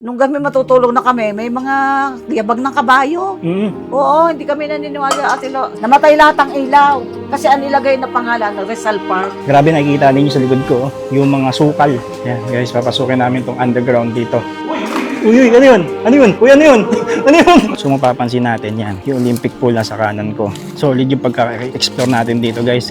Nung kami matutulog na kami, may mga yabag ng kabayo. Oo, hindi kami naniniwala at namatay lahat ang ilaw. Kasi ang nilagay na pangalan, Rizal Park. Grabe, nakikita ninyo sa likod ko, yung mga sukal. Yan, guys, papasukin namin tong underground dito. Uy, ano yun? Ano yun? Uy, ano yun? Ano yun? So, mapapansin natin yan, yung Olympic pool na sa kanan ko. Solid yung pagka-explore natin dito, guys.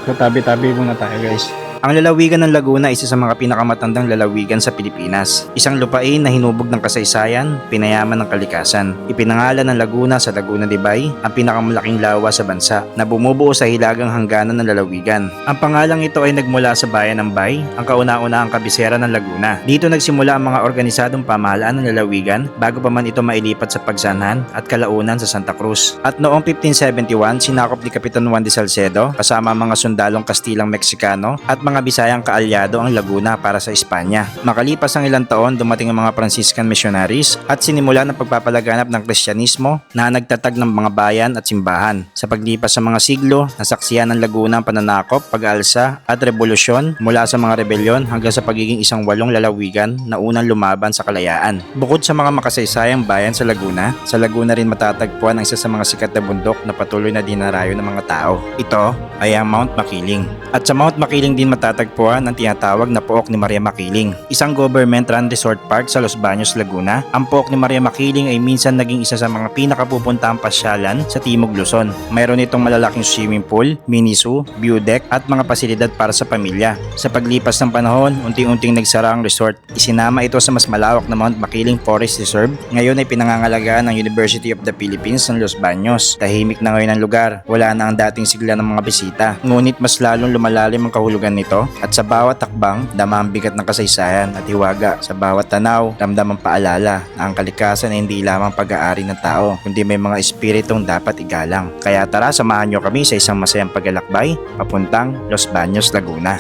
So, tabi-tabi muna tayo, guys. Ang lalawigan ng Laguna ay isa sa mga pinakamatandang lalawigan sa Pilipinas. Isang lupain na hinubog ng kasaysayan, pinayaman ng kalikasan. Ipinangalan ng Laguna sa Laguna de Bay, ang pinakamalaking lawa sa bansa, na bumubuo sa hilagang hangganan ng lalawigan. Ang pangalang ito ay nagmula sa bayan ng Bay, ang kauna-unahang kabisera ng Laguna. Dito nagsimula ang mga organisadong pamahalaan ng lalawigan bago pa man ito mailipat sa Pagsanhan at kalaunan sa Santa Cruz. At noong 1571, sinakop ni Kapitan Juan de Salcedo kasama ang mga sundalong Kastilang Meksikano at mga Bisayang kaalyado ang Laguna para sa Espanya. Makalipas ang ilang taon, dumating ang mga Franciscan missionaries at sinimula ng pagpapalaganap ng Kristyanismo na nagtatag ng mga bayan at simbahan. Sa paglipas sa mga siglo, nasaksihan ng Laguna ang pananakop, pag-aalsa at revolusyon mula sa mga rebelyon hanggang sa pagiging isang walong lalawigan na unang lumaban sa kalayaan. Bukod sa mga makasaysayang bayan sa Laguna rin matatagpuan ang isa sa mga sikat na bundok na patuloy na dinarayo ng mga tao. Ito ay ang Mount Makiling. At sa Mount Makiling din matatagpuan ang tinatawag na Pook ni Maria Makiling, isang government-run resort park sa Los Baños, Laguna. Ang Pook ni Maria Makiling ay minsan naging isa sa mga pinakapupuntahang pasyalan sa Timog Luzon. Mayroon itong malalaking swimming pool, mini zoo, view deck at mga pasilidad para sa pamilya. Sa paglipas ng panahon, unting-unting nagsara ang resort. Isinama ito sa mas malawak na Mount Makiling Forest Reserve. Ngayon ay pinangangalagaan ng University of the Philippines ng Los Baños. Tahimik na ngayon ang lugar. Wala na ang dating sigla ng mga bisita. Ngunit mas lalong lumalalim ang kahulugan nito at sa bawat takbang, dama ang bigat ng kasaysayan at hiwaga. Sa bawat tanaw, ramdam ang paalala na ang kalikasan ay hindi lamang pag-aari ng tao, kundi may mga espiritong dapat igalang. Kaya tara, samahan nyo kami sa isang masayang paglalakbay papuntang Los Baños, Laguna.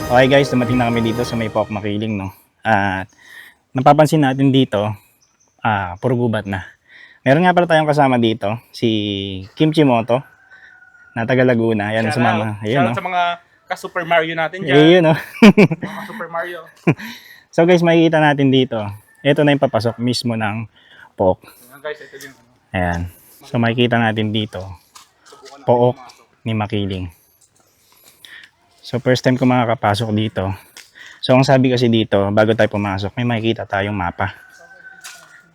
Okay guys, dumating na kami dito sa may Pook Makiling, no? At napapansin natin dito, puro gubat na. Meron nga pala tayong kasama dito, si Kimchi Moto, na taga Laguna. Yan sa mama. Ayun, no? Sa mga ka-Super Mario natin dyan. Ayun, no? Mga Super Mario. So guys, makikita natin dito. Ito na yung papasok mismo ng Pook. Ayan guys, ito din. Ayan. So makikita natin dito, Pook ni Makiling. So first time ko makakapasok dito. So ang sabi kasi dito, bago tayo pumasok, may makikita tayong mapa.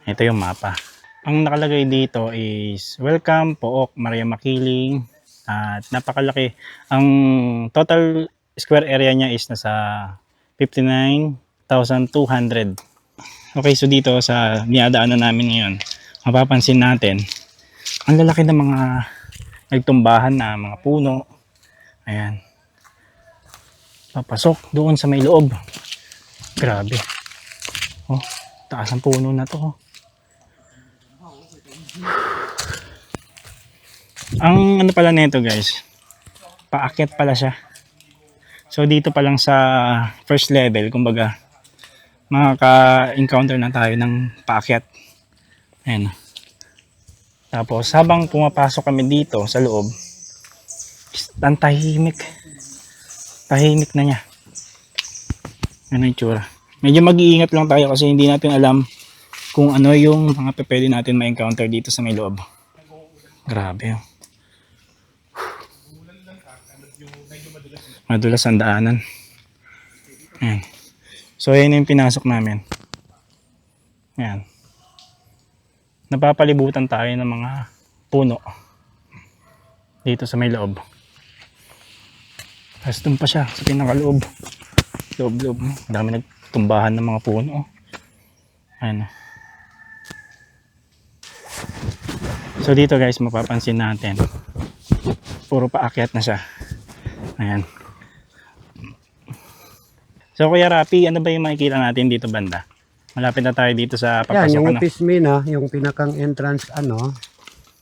Ito yung mapa. Ang nakalagay dito is Welcome Pook Maria Makiling. At napakalaki. Ang total square area niya is nasa 59,200. Okay, so dito sa niadaanan namin ngayon, mapapansin natin ang lalaki ng mga nagtumbahan na mga puno. Ayan. Papasok doon sa may loob. Grabe. Oh, taas ang puno na to. Ang ano pala nito guys, paakyat pala siya. So dito pa lang sa first level, kumbaga, makaka-encounter na tayo ng paakyat. Ayan. Tapos habang pumapasok kami dito sa loob, ang tahimik. Tahimik na niya. Ano yung tsura. Medyo mag-iingat lang tayo kasi hindi natin alam kung ano yung mga pwede natin ma-encounter dito sa may loob. Grabe. Madulas ang daanan. Ayan. So yun yung pinasok namin. Ayan. Napapalibutan tayo ng mga puno dito sa may loob. Tapos doon pa siya sa pinakaloob. Loob-loob. Ang dami nagtumbahan ng mga puno. Ayan. So dito guys, mapapansin natin. Puro paakyat na siya. Ayan. So Kuya Rapi, ano ba yung makikita natin dito banda? Malapit na tayo dito sa papasok. Yan, yung ano? office mina, yung pinakang entrance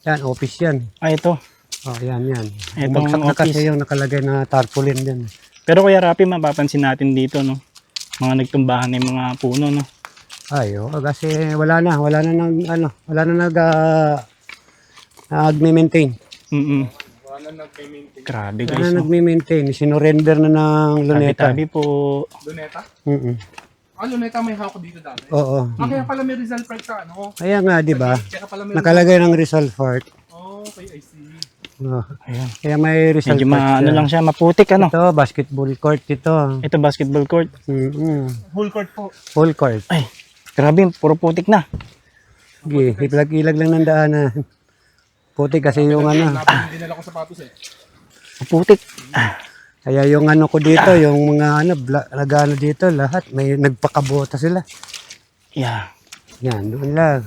yan, office yan. Ito. Oh, yan. Itong Bumagsak na office. kasi yung nakalagay na tarpaulin din. Pero Kuya Rapi, mapapansin natin dito, no? Mga nagtumbahan ng mga puno, no? Ay, oo, kasi wala na nag-maintain. Wala na nag-maintain. Grabe Wala guys, na no? nag-maintain. Sinurrender na ng Luneta. Tabi-tabi po. Luneta? Mm-mm. Luneta may hawak dito dati. Oo. Kaya pala may Rizal Park sa ano. Kaya nga, di ba? Kaya pala may Nakalagay ng Rizal Park. Okay, I see. Oh. Ayan. Kaya may Rizal Medyo Park. ano lang siya, maputik ano. Ito, basketball court ito. Ito basketball court. Full court po. Full court. Ay, grabe, puro putik na. Sige, ilag-ilag lang ng daanan. Puti kasi yung ano. Dinala ko sapatos eh. Putik. Kaya yung ano ko dito, yung mga ano, nag-ano dito, lahat, may nagpakabota sila. Yeah. Yan, doon lang.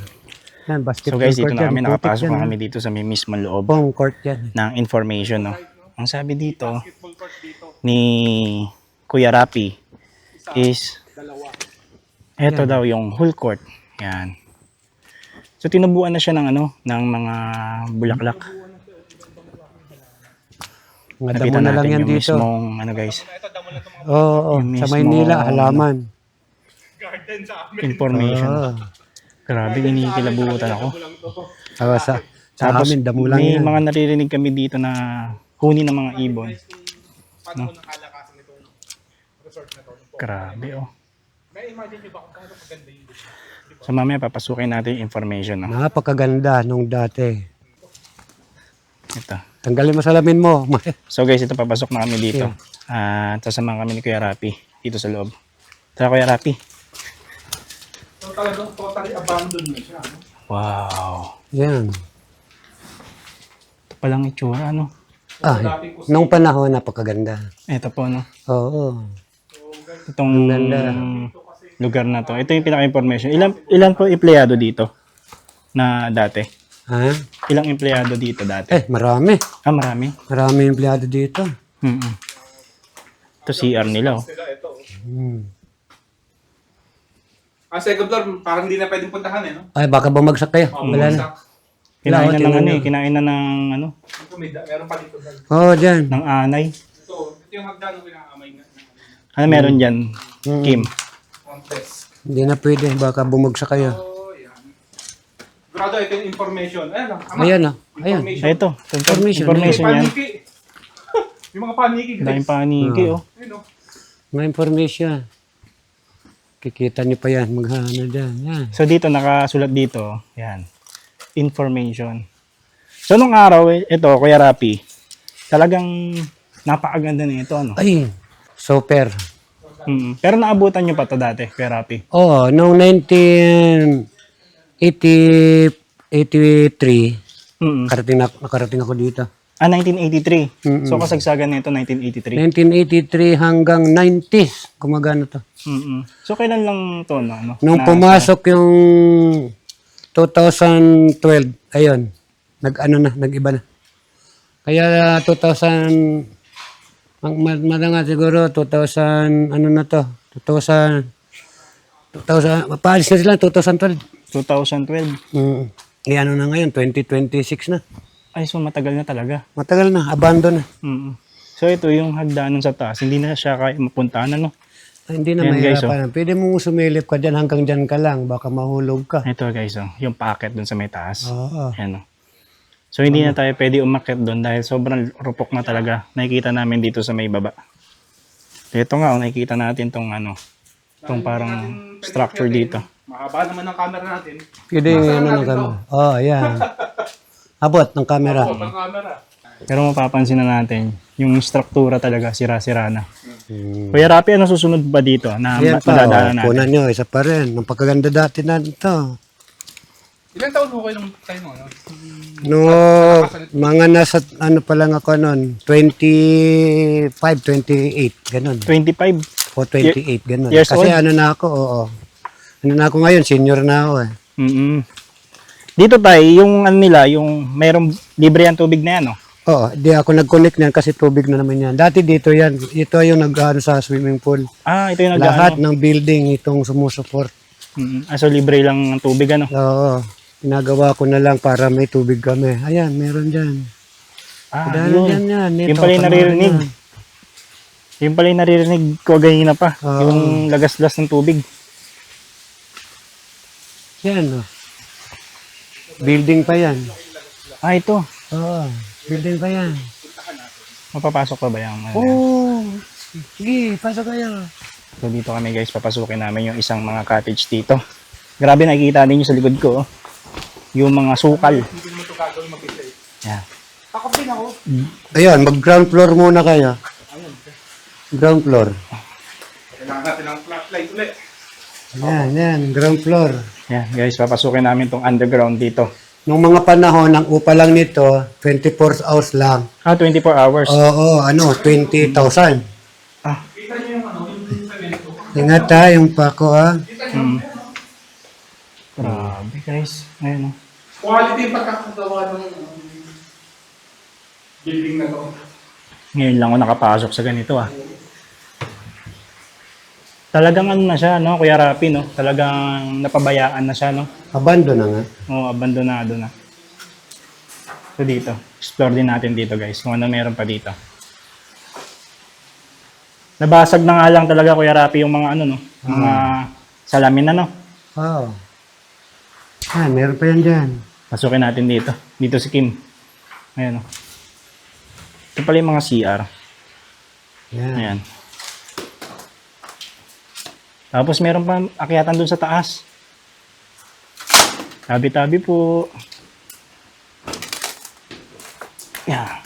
Yan, So basketball guys, dito court na yan. kami, Putik nakapasok yan, na kami dito sa may mismong loob Home court yan. ng information, no. Ang sabi dito ni Kuya Rapi is eto daw yung whole court. Yan. So tinubuan na siya ng ano, ng mga bulaklak. Mga damo Nakita na lang natin yan yung dito. mismong ano guys, Oo, yung sa mismo, Maynila, halaman. information. Oo. Grabe, kinikilabutan ako. Sa Tapos amin, damo lang may yan. mga naririnig kami dito na huni ng mga ibon. Paano ko nakalakasan itong resort na to? Grabe oh. May imagine nyo ba kung gaano maganda yung lugar? So mamaya papasukin natin yung information. No? Napakaganda nung dati. Ito. Tanggalin mo salamin mo. So guys, ito papasok na kami dito. Sasama kami ni Kuya Rapi dito sa loob. Tara Kuya Rapi. So talagang totally abandoned na siya. No? Wow. Yan. Ito palang itsura, ano? Nung panahon, napakaganda. Ito po, no? Oo. Itong ganda. lugar na to. Ito yung pinaka-information. Ilan po empleyado dito na dati? Ha? Ilang empleyado dito dati? Marami. Marami. Marami empleyado dito. Ito CR nila, oh. Second floor, parang hindi na pwedeng puntahan eh, no? Ay, baka bumagsak kayo. Wala na. Kinain na ng tingnan ano nyo. eh. Kinain na ng ano, Ito, meron pa dito. Oo, dyan. ng anay. Ito yung hagdan ng pinakamay na. Ano meron dyan, Kim? On test. Hindi na pwede. Baka bumagsak kayo. So, yan. Grado, ito yung information. Ayan lang. Ayan o. Ayan. Information. Ito. Information. Information yan. Paniki. Yung mga paniki. Daming paniki, oh. Ayun, oh. Mga information. Kikita niyo pa yan. Maghano dyan. Yan. So dito, nakasulat dito, yan, information. So nung araw, ito, Kuya Rapi, talagang napakaganda na ito, ano? Ay, super. Pero naabutan nyo pa to dati, Kuya Rapi. Oo, noong 1983, nakarating ako dito. 1983. So kasagsagan nito 1983. 1983 hanggang 90s, gumagana to. So kailan lang to, no? Ano? Nung pumasok yung 2012, ayun, nag-iba na. Kaya 2000, madanga siguro 2000, ano na to, 2000, paalis na sila, 2012. 2012. Ano na ngayon, 2026 na. Ay, so matagal na talaga. Matagal na, abandon na. So ito yung hagdanan sa taas, hindi na siya kaya mapuntahan, ano? Ay, hindi na Ayan, guys, mahirapan. Pwede mong sumilip ka dyan, hanggang dyan ka lang, baka mahulog ka. Ito guys, oh, yung packet dun sa may taas. Oo. Ayan, oh. So hindi na tayo pwede umakyat doon dahil sobrang rupok na talaga. Nakikita namin dito sa may baba. Ito nga, nakikita natin tong ano, tong parang structure dito. Mahaba naman ang camera natin. Pwede ano ng camera. Oh, ayan. Abot ng camera. Ang camera. Pero mapapansin na natin, yung struktura talaga sira-sira na. Kuya Rapi, ano susunod ba dito na Ayan pa, madadaanan natin? kunan nyo, isa pa rin. Ang pagkaganda dati na ito. Ilang taon mo kayo nung tayo mo? No, mga nasa, ano pa lang ako noon, 25, 28, ganun. 25. O 28, ganun. Years Kasi old? ano na ako, oo. Ano na ako ngayon, senior na ako eh. Dito tayo, yung ano nila, yung mayroong libre ang tubig na yan, no? Oo, di ako nag-connect niyan kasi tubig na naman yan. Dati dito yan, ito yung nag-ano sa swimming pool. Ito yung Lahat ng building itong sumusuport. So libre lang ang tubig, ano? Oo, ginagawa ko na lang para may tubig kami. Ayan, meron dyan. Dahil Yun. dyan yan. Yung pala yung naririnig. Yung pala yung naririnig ko ganina pa. Oo. Yung lagas-las ng tubig. Yan, oh. Building pa yan. Ah, ito. Oo, building pa yan. Mapapasok pa ba yung Oo. Sige, pasok kayo. So dito kami guys, papasukin namin yung isang mga cottage dito. Grabe, nakikita ninyo sa likod ko. Oh. Yung mga sukal. Hindi mo ito gagawin mag-isa eh. Yan. Ako din ako. Ayan, mag-ground floor muna kayo. Ground floor. Kailangan natin ng flashlight ulit. Yan, ground floor. Yan guys, papasukin namin tong underground dito. Nung mga panahon, ang upa lang nito, 24 hours lang. Ah, 24 hours. Oo, 20,000. Ah, Kita niyo yung ano, yung cemento. Ingat ha, yung pako ha. Kita niyo. grabe guys. Ayun oh. Quality yung pagkakagawa ng building na to. Ngayon lang ako nakapasok sa ganito ah. Talagang ano na siya, no? Kuya Rapi, no? Talagang napabayaan na siya, no? Abandon na nga. Oo, abandonado na. So dito, explore din natin dito guys, kung ano meron pa dito. Nabasag na nga lang talaga Kuya Rapi yung mga ano, no? Mga salamin na, no? Oo. Yan, meron pa yan dyan. Pasukin natin dito. Dito si Kim. Ayan, no? Ito pala yung mga CR. Yan. Ayan. Tapos meron pa akyatan dun sa taas. Tabi-tabi po. Yan.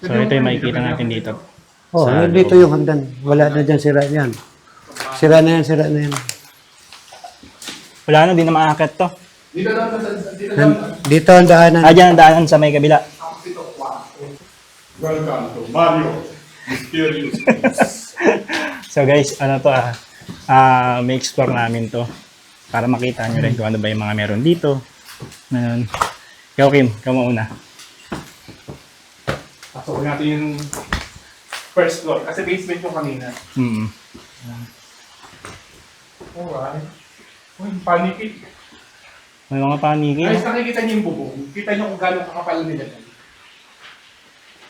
So ito yung makikita natin dito. Oh, Sa dito loob. yung hagdan. Wala na dyan, sira yan. Sira na yan. Wala na, di na maaakit to. Dito daw, dito daw. Dito ang daanan. Ah, dyan ang daanan sa may kabila. Welcome to Mario Mysterious Place. So guys, ano to may explore namin to. Para makita nyo rin kung ano ba yung mga meron dito. Ganun. Ikaw Kim, ikaw mauna. Pasok natin yung first floor. Kasi basement yung kanina. Mm. Alright. Uy, paniki. May mga paniki. Guys, nakikita niyo yung bubong. Kita niyo kung gano'ng kakapal nila.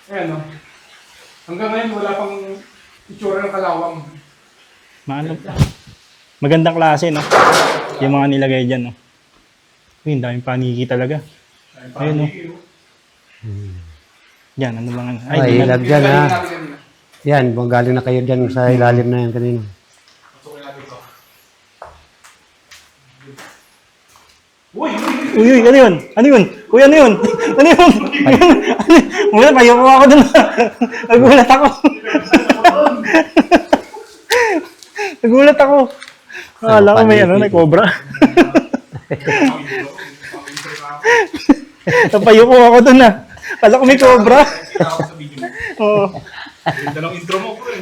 Ayan o. Hanggang ngayon, wala pang itsura ng kalawang. Maano? Magandang klase, no? Yung mga nilagay dyan, no? Uy, ang daming paniki talaga. Ayun, no? Yan, ano bang ano? Ay, ilag dyan ha. natin kanina. Yan, galing na kayo dyan sa ilalim na yan kanina. Pasukin natin ito. Uy! Uy, uy, ano yun? Ano yun? Uy, ano yun? Ano yun? Muna, payoko ako dun. Nagulat ako. Nagulat ako. Akala ko may ano, may cobra. Napayoko ako dun ah. Akala ko may cobra. Oo. Dalawang intro mo po eh.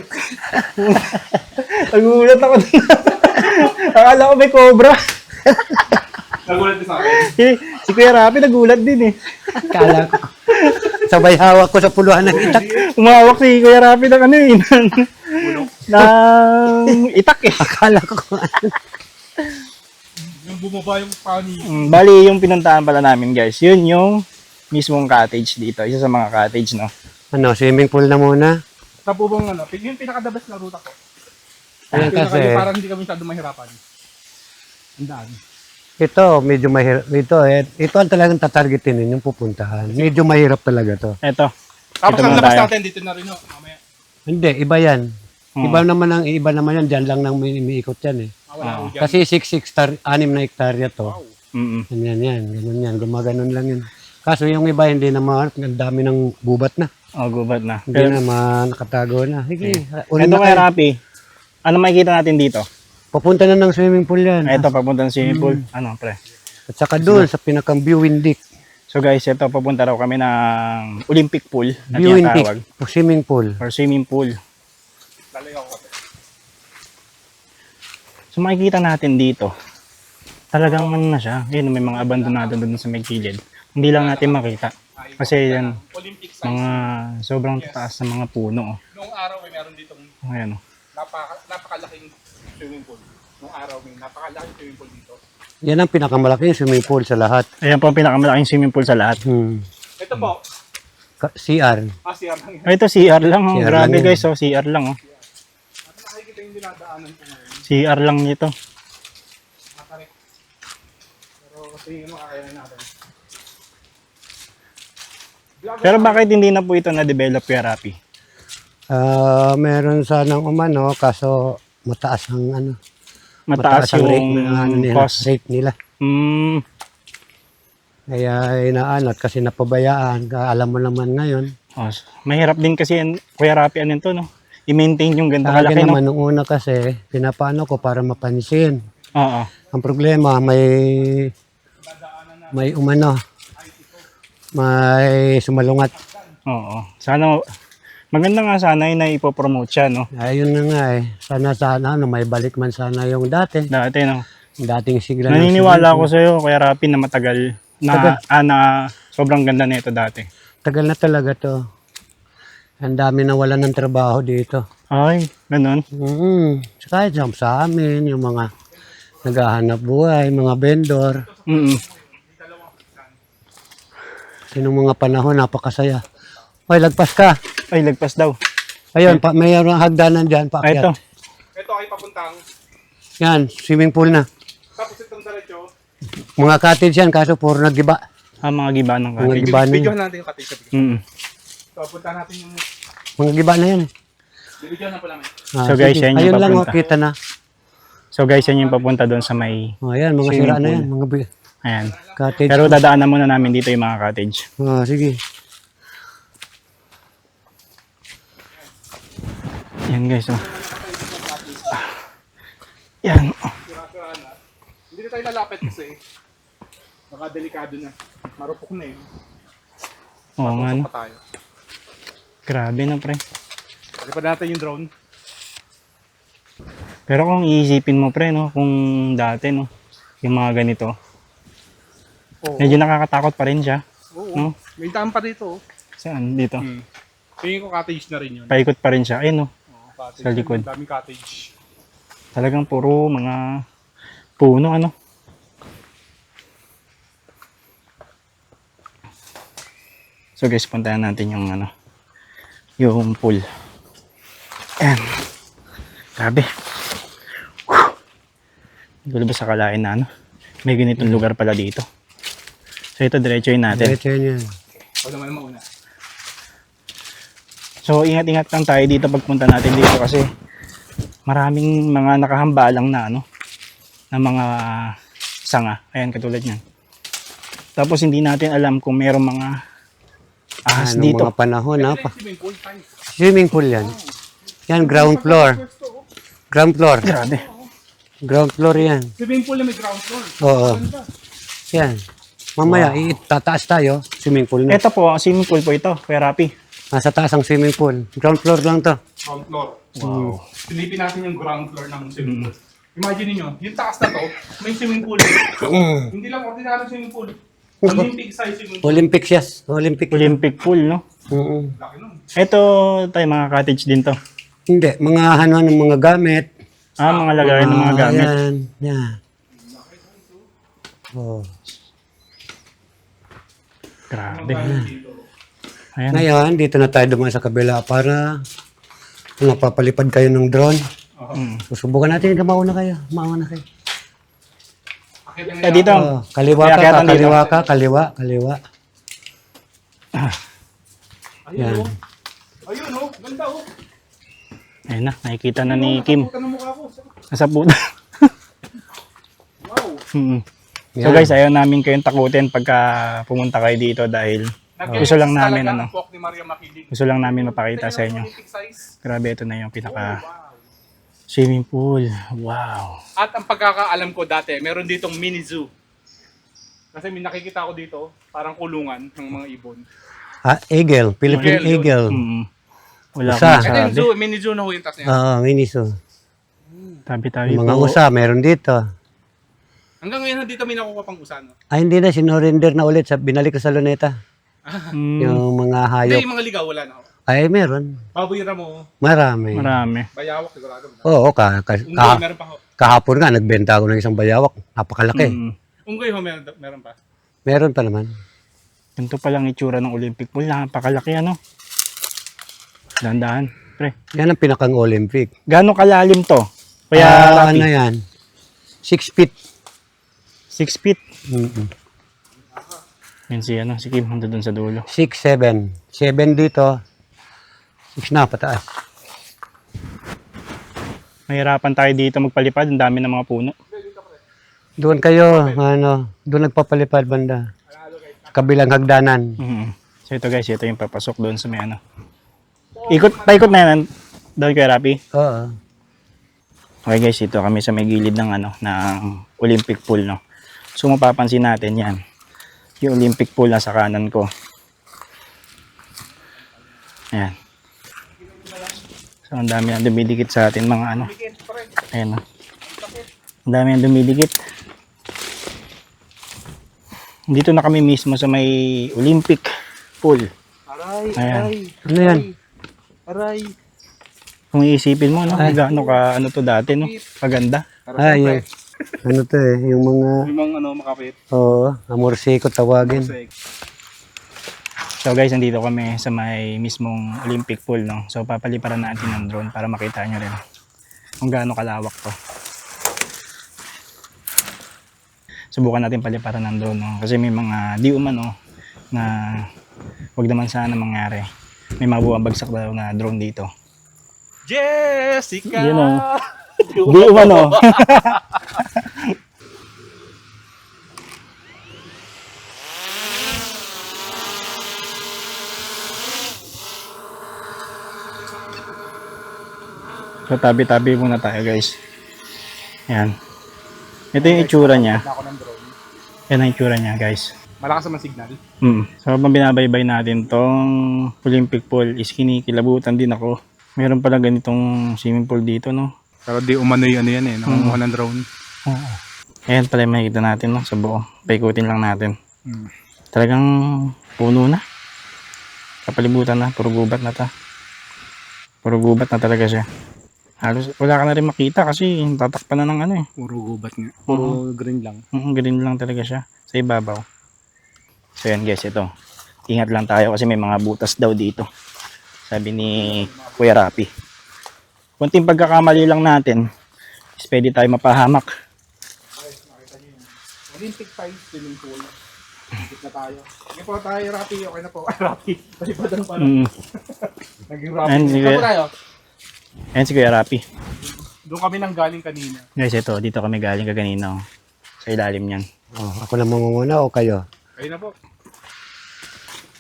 Nagulat ako dun. Akala ko may cobra. Nagulat din sa akin. Si Kuya Rapi nagulat din eh. Kala ko. Sabay hawak ko sa puluhan ng itak. Umawak si Kuya Rapi ng ano eh. ng itak eh. Akala ko. Yung bumaba yung paniki. Bali, yung pinuntahan pala namin guys, yun yung mismong cottage dito. Isa sa mga cottage, no? Ano, swimming pool na muna. Sa bubong ano, yung pinaka-the-best na ruta ko. Ayan kasi, Parang hindi kami masyado mahirapan. Ang daan. ito, medyo mahirap. Ito ang talagang tatargetin yung pupuntahan. Medyo mahirap talaga to. Eto. Tapos Ito ang muna labas tayo. natin, dito na rin o. Mamaya. Hindi, iba yan. Hmm. Iba naman yan, dyan lang nang umiikot yan eh. Wala ko dyan. Kasi 6 na hektarya to. Mm-mm. Ganun yan, gumaganon lang yun. Kaso yung iba hindi naman, ang dami ng gubat na. Oh, gubat na. Hindi naman, nakatago na. Sige, unin Ito na Kuya kayo. Rapi, ano makikita natin dito? Papunta na ng swimming pool yan. Ito, papunta ng swimming pool. Ano, pre? At saka doon, sa pinakang viewing deck. So guys, ito, papunta raw kami ng Olympic pool na Viewing tinatawag. deck, swimming pool. Or swimming pool. Lalay ako. So makikita natin dito, talagang ano na siya. Ayun, may mga abandonado doon sa may gilid. Hindi lang natin makita. Kasi yan, Olympic size. mga sobrang taas na mga puno. Oh. Noong araw may meron ditong Ayan, oh. napakalaking swimming pool. Noong araw may napakalaking swimming pool dito. Yan ang pinakamalaking swimming pool sa lahat. Ayan po ang pinakamalaking swimming pool sa lahat. Ito po, CR. CR lang yan. Oh, ito CR lang. Oh. CR Grabe lang yun. guys, oh, CR lang. Oh. At nakikita yung dinadaanan ko ngayon. CR lang nito. Matarik. Pero tingin mo kakayanin natin. Pero bakit hindi na po ito na-develop, Kuya Rapi? Meron sanang umano, kaso mataas ang ano. Mataas ang yung cost. rate nila. Hmm. Kaya inaanat kasi napabayaan. Alam mo naman ngayon. Oh, mahirap din kasi Kuya Rapi ano to, no? I-maintain yung ganito Talaga kalaki, no? naman, nung una kasi, pinapaano ko para mapansin. Oo. Ang problema, may umano, may sumalungat. Oo. Sana, maganda nga sana na ipopromote siya, no? Ayun na nga eh. Sana, ano, may balik man sana yung dati. Dati, no? Yung dating sigla ng Naniniwala cement. ako sa'yo, Kuya Rapi, na matagal na sobrang ganda nito dati. Tagal na talaga to. Ang dami na wala ng trabaho dito. Ay, ganun. Kahit sa amin, yung mga naghahanap buhay, mga vendor. Sinong mga panahon, napakasaya. Hoy, lagpas ka. Ay, lagpas daw. Ayun, mayroong hagdanan dyan, Ay, ito. paakyat. Ito ay papuntang. Yan, swimming pool na. Tapos itong diretso. Mga cottage yan, kaso puro naggiba. Mga giba ng Mga cottage. giba na Video yan. natin yung cottage. So, punta natin yung... Mga giba na yan. Bibigyan na po namin. So, guys, sige. yan yung Ayun lang, oh, papunta. kita na. So guys, yan yung papunta doon sa may Oh, ayan, mga Swimming sira na pool. yan. Mga ayan. cottage. Pero dadaanan muna namin dito yung mga cottage. Oh, sige. Yan guys, oh. Yan. Hindi na tayo lalapit kasi. Baka delikado na. Marupok na eh. Oo nga, no? Pa tayo. Grabe na, pre. Lipad natin yung drone. Pero kung iisipin mo, pre, no? Kung dati, no? Yung mga ganito. Oo. Medyo nakakatakot pa rin siya. Oo. No? May daan pa dito. Saan? Dito. Tingin ko cottage na rin yun. Paikot pa rin siya. Ayun, no? Oo, cottage. Sa likod. Daming cottage. Talagang puro mga puno, ano? So guys, puntahan natin yung ano, yung pool. Ayan. Grabe. Hindi ko ba sa kalain na ano, may ganitong lugar pala dito. So ito, diretsoin natin. Diretso yan. O naman mauna. So ingat-ingat lang tayo dito pagpunta natin dito kasi maraming mga nakahambalang na ano, na mga sanga. Ayan, katulad niyan. Tapos hindi natin alam kung merong mga ahas Anong dito. mga panahon, ha? Swimming pool time. Swimming pool yan. Yan, ground floor. Ground floor. Grabe. Ground floor yan. Swimming pool na may ground floor. Oo. Yan. Mamaya, tataas tayo. Swimming pool na. Ito po, swimming pool po ito, Kuya Rapi. Nasa taas ang swimming pool. Ground floor lang to. Ground floor. Wow. Silipin natin yung ground floor ng swimming pool. Imagine niyo, yung taas na to, may swimming pool. Hindi lang ordinary swimming pool. Olympic size swimming pool. Olympics, yes. Olympic. Olympic pool, no? Laki nun. Ito tayo, mga cottage din to. Hindi, mga ano ng mga gamit. Mga lagayan ng mga gamit. Yan. Yan. Oh. Grabe. Ayan. Ngayon, dito na tayo dumaan sa kabila para napapalipad kayo ng drone. Susubukan natin na mauna kayo. Mauna kayo. Dito. Oh, kaliwa Kaya ka, kaya nandito. kaliwa ka, kaliwa. Ayun Yan. oh. Ayun oh, ganda oh. Ayun na, nakikita na ni Kim. Puta ng mukha ko. Nasa puta. Wow. So guys, ayaw namin kayong takutin pagka pumunta kayo dito dahil gusto lang namin Talaga ano, ang walk ni Maria Makiling. gusto lang namin mapakita sa inyo. Olympic size. Grabe, ito na yung pinaka swimming pool. Wow. At ang pagkakaalam ko dati, meron ditong mini zoo. Kasi may nakikita ko dito, parang kulungan ng mga ibon. Eagle, Philippine Eagle, Eagle. Wala Usa. akong Ito yung sabi. zoo, mini zoo na ho yung taas niya. Oo, miniso. Tabi-tabi Mga po. usa, meron dito. Hanggang ngayon dito may nakuha pang usano. Ay, hindi na, sinurrender na ulit. Binalik ko sa Luneta. Yung mga Hindi, hayop. yung mga ligaw wala na ho. Ay, meron. Baboy mo, Marami. Marami. bayawak, sigurado. Oo, Unggoy, meron pa ho. kahapon nga, nagbenta ako ng isang bayawak. Napakalaki. Unggoy ho, meron pa. Meron pa naman. Ganito palang itsura ng Olympic pool. Napakalaki ano. Dahan-dahan. Pre. Yan ang pinakang Olympic. Gano'ng kalalim to? Kaya Ano yan? 6 feet. 6 feet. Mm-mm. Yan si, ano, si Kim, nandun dun sa dulo. 6, 7. 7 dito. 6 na, pataas. Mahirapan tayo dito magpalipad. Ang dami ng mga puno. Doon kayo, doon nagpapalipad banda. Kabilang hagdanan. So ito guys, ito yung papasok doon sa may ano. Paikot na yan. Doon kay Rapi. Oo. Okay guys, ito kami sa may gilid ng ano, ng Olympic pool, no. So mapapansin natin yan. Yung Olympic pool na sa kanan ko. Ayan. So ang dami na dumidikit sa atin mga ano. Ayan, no. Ang dami na dumidikit. Dito na kami mismo sa may Olympic pool. Ayan. Ano yan? Kung iisipin mo, no, gaano ka, ano to dati, no, paganda. Ay, ano to eh, yung mga, Yung mga ano, makapit. oo, amorsiko tawagin. So guys, nandito kami sa may mismong Olympic pool, no. So papaliparan natin ng drone para makita nyo rin kung gaano kalawak to. Subukan natin paliparan ng drone, no? Kasi may mga di umano na wag naman sana mangyari. May mga bumabagsak daw na drone dito. Jessica! Yun, oh. Di umano. So tabi-tabi muna tayo guys. Yan. Ito yung itsura niya. Ako ng drone. Yan ang itsura niya guys. Malakas naman signal. So habang binabaybay natin tong Olympic pool is kinikilabutan din ako. Meron pala ganitong swimming pool dito, no? Pero di umano yung ano yan eh, nangunguha ng drone. Oo. Ayan pala yung makikita natin, no? Sa buo. Paikutin lang natin. Talagang puno na. Kapalibutan na. Puro gubat na ta. Puro gubat na talaga siya. Halos wala ka na rin makita kasi tatakpan na ng ano eh. Puro gubat nga. Puro green lang. Green lang talaga siya sa ibabaw. So yan guys, ito. Ingat lang tayo kasi may mga butas daw dito. Sabi ni Kuya Rapi. Kunting pagkakamali lang natin, is pwede tayo mapahamak. Olympic size swimming pool. Dito na tayo. Sige po tayo, Rapi. Okay na po. Rapi. Palipadan pa lang. Naging Rapi. Ayan, sige. Saan po tayo? Ayan si Kuya Rapi. Doon kami nang galing kanina. Guys, ito. Dito kami galing kaganina. Oh. Sa ilalim niyan. Oh, ako na mangunguna o kayo? Kayo na po.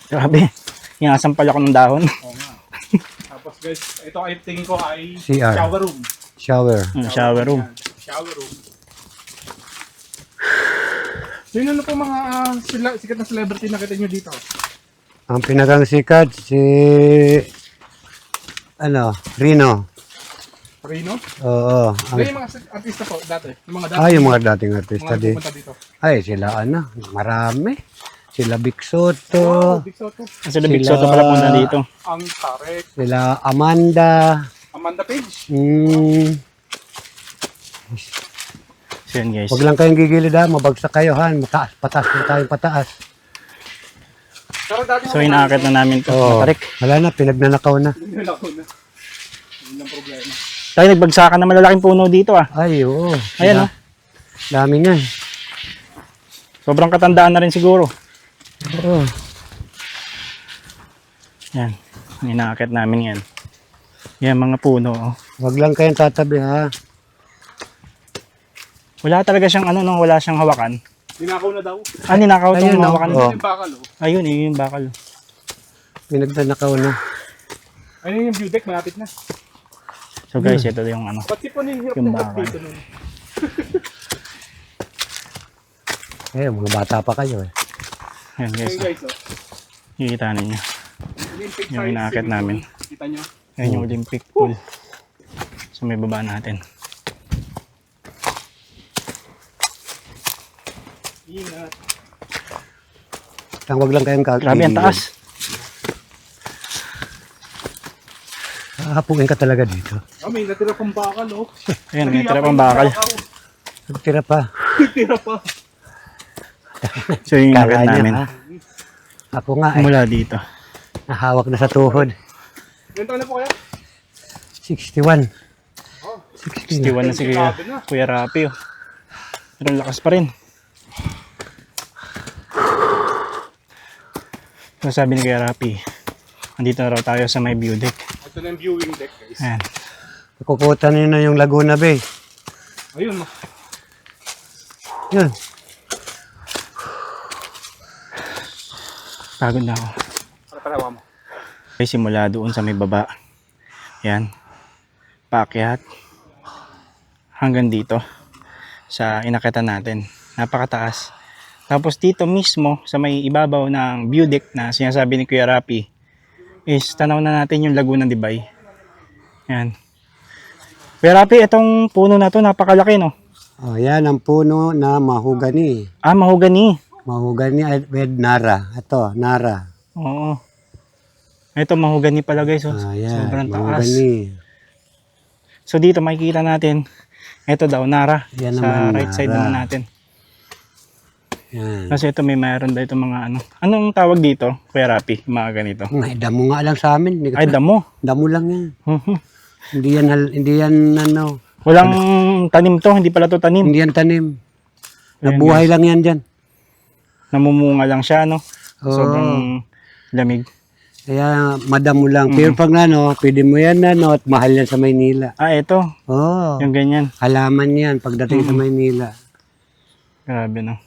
Grabe. Inasampal ako ng dahon. Oo nga. Tapos guys, ito ay tingin ko ay CR. shower room. Shower. Shower room. Yan, shower room. Sino na po mga sikat na celebrity nakita nyo dito? Ang pinagang sikat si Rino. Rino? Oo. Ano yung mga artista po dati? Yung mga dati? Yung mga dating artista mga di. pupunta dito. Ay, sila marami. Sila Big Oh, Soto, Big Soto. Kasi Big Soto pala punta dito. Ang Tarek. sila Amanda. Amanda Page. So yan guys. Huwag lang kayong gigilid ha, mabagsak kayo ha, pataas na tayong pataas. Pero dati So inaakit na namin to. Oo. Matarik. Wala na, pinagnanakaw na. nila ko na. Yun ang problema. Tayo nagbagsakan na malalaking puno dito ah. Ay, oo. Ayan oh. Dami niyan. Sobrang katandaan na rin siguro. Oo. Yan. Inaakit namin yan. Yan mga puno. Oh. Huwag lang kayong tatabi ha. Wala talaga siyang ano, no? Wala siyang hawakan. Ninakaw na daw. Ninakaw Ayun, itong oh. hawakan. Oh. Yung bakal oh. Ayun, yung bakal. Pinagnanakaw na. Ayun yung view deck, malapit na. So guys, ito yung ano. Ba't po yung hirap Yung na bakal. dito nun? Mga bata pa kayo eh. Yan guys. Ayun guys oh. Kikita ninyo. Olympic Yung size inaakit swimming namin. pool. Kita nyo? Yan yung Olympic pool. So may baba natin. Ingat. Huwag lang kayong kakilid. Grabe ang taas. Hapungin ka talaga dito. Oh, may natira pang bakal oh. Ayan, may tira pang bakal. Nagtira pa. Natira pa. So yung Kala inaakit niya, namin. ha? Ako nga eh. Mula dito. Nahawak na sa tuhod. Ilan taon na po kaya? 61. Oh, 61 na si Kuya Rapi. Oh. Pero lakas pa rin. So sabi ni Kuya Rapi, andito na raw tayo sa may view deck. Ito na yung viewing deck, guys. Ayan. Kukutan nyo na yung Laguna Bay. Ayun, Yan. Pagod na ako. Parawa mo. Okay, simula doon sa may baba. Yan. Paakyat. Hanggang dito. Sa inakyatan natin. Napakataas. Tapos dito mismo, sa may ibabaw ng view deck na sinasabi ni Kuya Rapi, is tanaw na natin yung Laguna de Bay. Yan. Kuya Rapi, itong puno na to napakalaki, no? Oh, yan ang puno na mahogany. Ah, mahogany. Mahogany with Nara. Ito, Nara. Oo. Ito mahogany pala guys. Oh. Yan, Sobrang taas. mahogany. So dito makikita natin, ito daw, Nara. Yan sa naman, right side Nara. naman natin. Yan. Kasi ito may mayroon daw ito mga ano. Anong tawag dito, Kuya Rapi? Mga ganito. Ay, damo nga lang sa amin. Ay, damo. Damo lang yan. Mhm. Hindi yan ano, Walang tanim to, hindi pala to tanim. hindi yan tanim. Ayan, Nabuhay lang yan dyan. Namumunga lang siya, no? Oo. Sobrang lamig. Kaya madamo lang. Pero pag ano, pwede mo yan ano, at mahal yan sa Maynila. Ah, ito. Oo. Yung ganyan. Halaman yan pagdating sa Maynila. Grabe, no?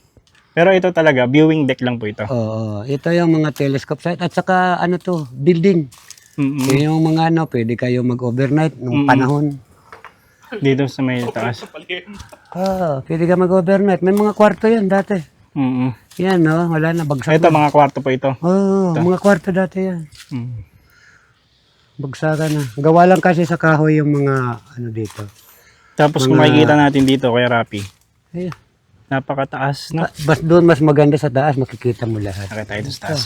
Pero ito talaga, viewing deck lang po ito. Oo. Ito yung mga telescope site. At saka ano to, building. Mm-mm. Yung mga ano, pwede kayo mag-overnight nung panahon. Dito sa may taas. Oo, pwede ka mag-overnight. May mga kwarto yan dati. Mm-mm. Yan no, wala na, bagsak Ito, na. mga kwarto po ito. Oo, mga kwarto dati yan. Mm. Bagsakan na. Gawa lang kasi sa kahoy yung mga ano dito. Tapos kung makikita natin dito, Kuya Rapi, Ayan. napakataas, no? Doon mas maganda sa taas, makikita mo lahat. Nakita tayo sa taas.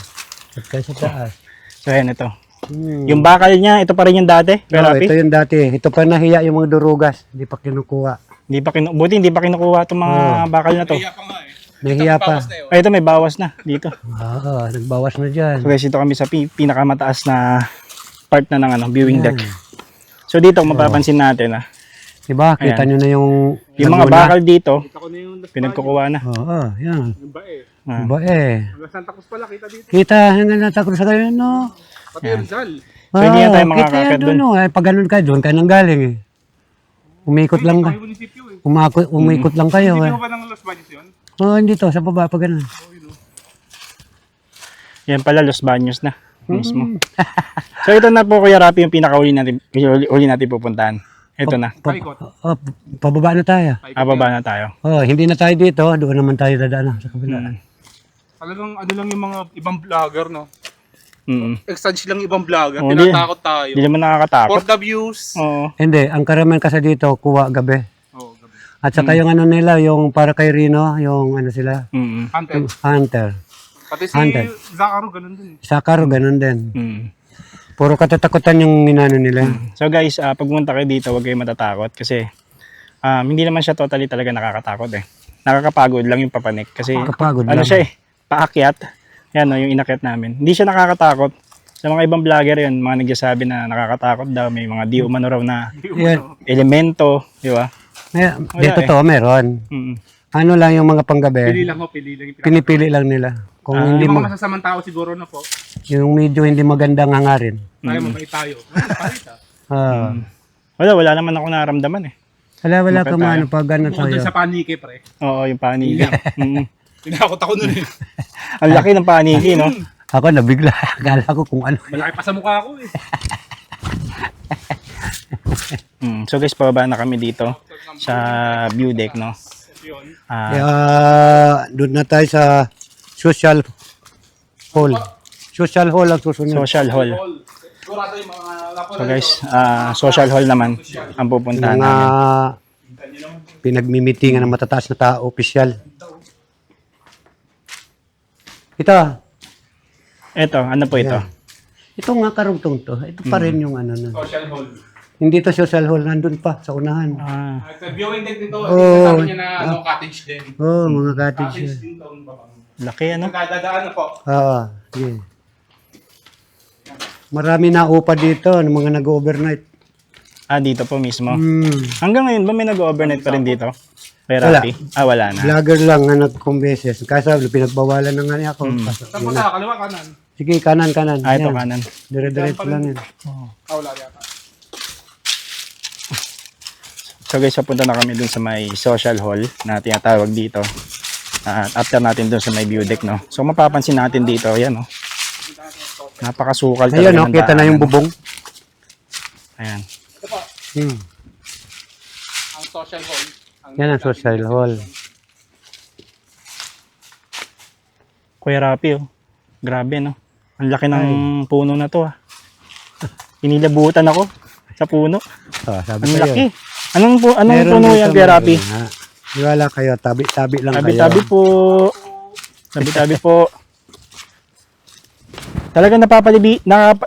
Pagka sa taas. So, ayan ito. Hmm. Yung bakal niya, ito pa rin yung dati, Kuya Oo, Rapi? ito yung dati. Ito pa nahiya yung mga durugas. Hindi pa kinukuha. Buti hindi pa kinukuha itong mga bakal na to. Kaya pa nga eh. Nahiya pa. Ay, ito may bawas na dito. Oo, nagbawas na dyan. So guys, ito kami sa pinakamataas na part na ng ano, viewing deck. So dito, mapapansin natin Diba? Kita nyo na yung yung mga Laguna. bakal dito, Kita ko na yung pinagkukuha na. Oo, yan. yung bae. Ah. Diba eh. Hanggang Santa Cruz pala, kita dito. Kita, hanggang natakot sa kayo, no? Pati Rizal. So, hindi na tayo Kita makakakit yan doon, no? Ay, pag ganun ka, doon ka nang galing eh. Umikot lang ka. Ay, munisipyo eh. Umikot lang kayo eh. Munisipyo ba ng Los Baños yun? Oo, hindi to, sa baba, pag ganun. Yan pala, Los Baños na mismo. So ito na po, Kuya Rapi, yung pinakauli natin, uli natin pupuntahan. Ito na. Paikot. Oh, pababa na tayo. Baba na tayo. Oh, hindi na tayo dito, doon naman tayo dadaan sa kabila. Talagang ano lang yung mga ibang vlogger, no? Mm. Exage lang ibang vlogger. Oh, Tinatakot tayo. Hindi naman nakakatakot. For the views. Oo. Hindi, ang karamihan kasi dito, kuha gabi. Oh, gabi. At saka yung ano nila, yung para kay Rino, yung ano sila, Mm. Hunted. hunter. Pati si Hunted. Zacaro, ganun din eh. Sakaro, ganun din. Mm. Puro katatakutan yung minano nila. So guys, pag pumunta kayo dito, huwag kayo matatakot kasi hindi naman siya totally talaga nakakatakot eh. Nakakapagod lang yung papanik kasi Nakakapagod ano lang. siya eh, paakyat. Yan no, yung inakyat namin. Hindi siya nakakatakot. Sa mga ibang vlogger yun, mga nagsasabi na nakakatakot daw, may mga di umano raw na Yan. elemento, di ba? Dito to, meron. Mm. Ano lang yung mga Pili panggabi, lang ho, pili lang. pinipili lang nila. Kung hindi Yung mo, mga masasamang tao siguro na po. yung medyo hindi magandang hangarin. Tayo mabait tayo. Palit Wala naman ako naramdaman eh. Wala ka Bakit maano pag ano Bukod dun sa'yo. sa panike, pre. Oo, yung paniki. Mm. Tinakot ako nun eh. Ang laki ng paniki, no? Ako nabigla. Akala ko kung ano. Malaki pa sa mukha ko eh. So guys, pababa na kami dito sa view deck, no? Yun. Kaya doon na tayo sa social hall. Social hall ang susunod. Social hall. Sigurado yung mga So guys, social hall naman ang pupuntahan Mga namin. pinagmimitingan ng matataas na tao, opisyal. Ito. Ito, ano po ito? Ito nga karugtong to. Ito pa rin yung ano na. social hall. Hindi to social hall, nandun pa sa unahan. Sa viewing deck dito, Oh. sabi niya na ano, cottage din. Oh, mga cottage. Cottage din to. Babang. Laki ano? Nagdadaan na po. Oo. Yeah. Marami na upa dito ng mga nag-overnight. Dito po mismo. Hmm. Hanggang ngayon ba may nag-overnight pa rin dito? Kay Wala. Rapi? Wala na. Vlogger lang na nagkumbeses. Kaso pinagbawalan na nga niya ako. Kaso, Saan po yun na. tayo? Kaliwa, kanan? Sige, kanan. Ito Yan. kanan. Dire-diretso lang yan. Wala yata. So guys, papunta na kami dun sa may social hall na tinatawag dito. At after natin dun sa may view deck, no? So mapapansin natin dito, yan, no? Napakasukal Ayan, talaga no? ng Kita na yung daanan. bubong. Ayan. Ito po, ang social hall. Yan ang social hall. Kuya Rapi, oh. Grabe, no? Ang laki ng puno na to, ah. Inilabutan ako sa puno. Sabi Ang sa'yo. laki. Anong Meron puno dito, yan, Kuya Rapi? meron nga. Iwala kayo, tabi-tabi lang kayo. Tabi-tabi po. Tabi-tabi po. Talagang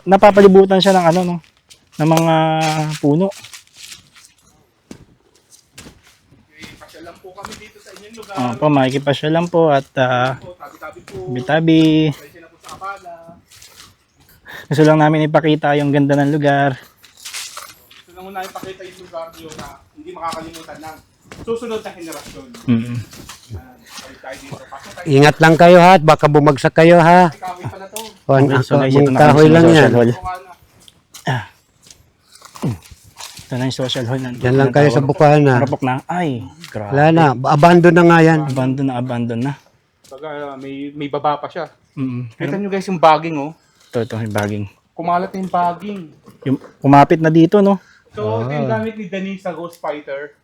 napapalibutan siya ng ano, no? Ng mga puno. Pasyal lang po kami dito sa inyong lugar. Opo, makikipasya lang po at Tabi-tabi po. tabi-tabi. Pwede na po sa abala. Gusto lang namin ipakita yung ganda ng lugar. Gusto na muna ipakita yung lugar nyo na hindi makakalimutan ng susunod na henerasyon. Mm. Balik tayo dito. Pasok tayo. Ingat lang kayo ha, at baka bumagsak kayo ha. Kahoy pala to. Okay, so guys, ito Mga na kami kahoy sa lang yan. social hall. Kung ano. Ito na yung social hall. Yan lang kayo sa bukahan ha. Marapok na. Ay, grabe. Wala na, abandon na nga yan. Abandon na. Baga, may baba pa siya. Mm. Kita nyo guys yung bagging oh. Ito yung bagging. Kumalat na yung bagging. Yung kumapit na dito, no? So, ito yung gamit ni Denise sa Ghost Fighter.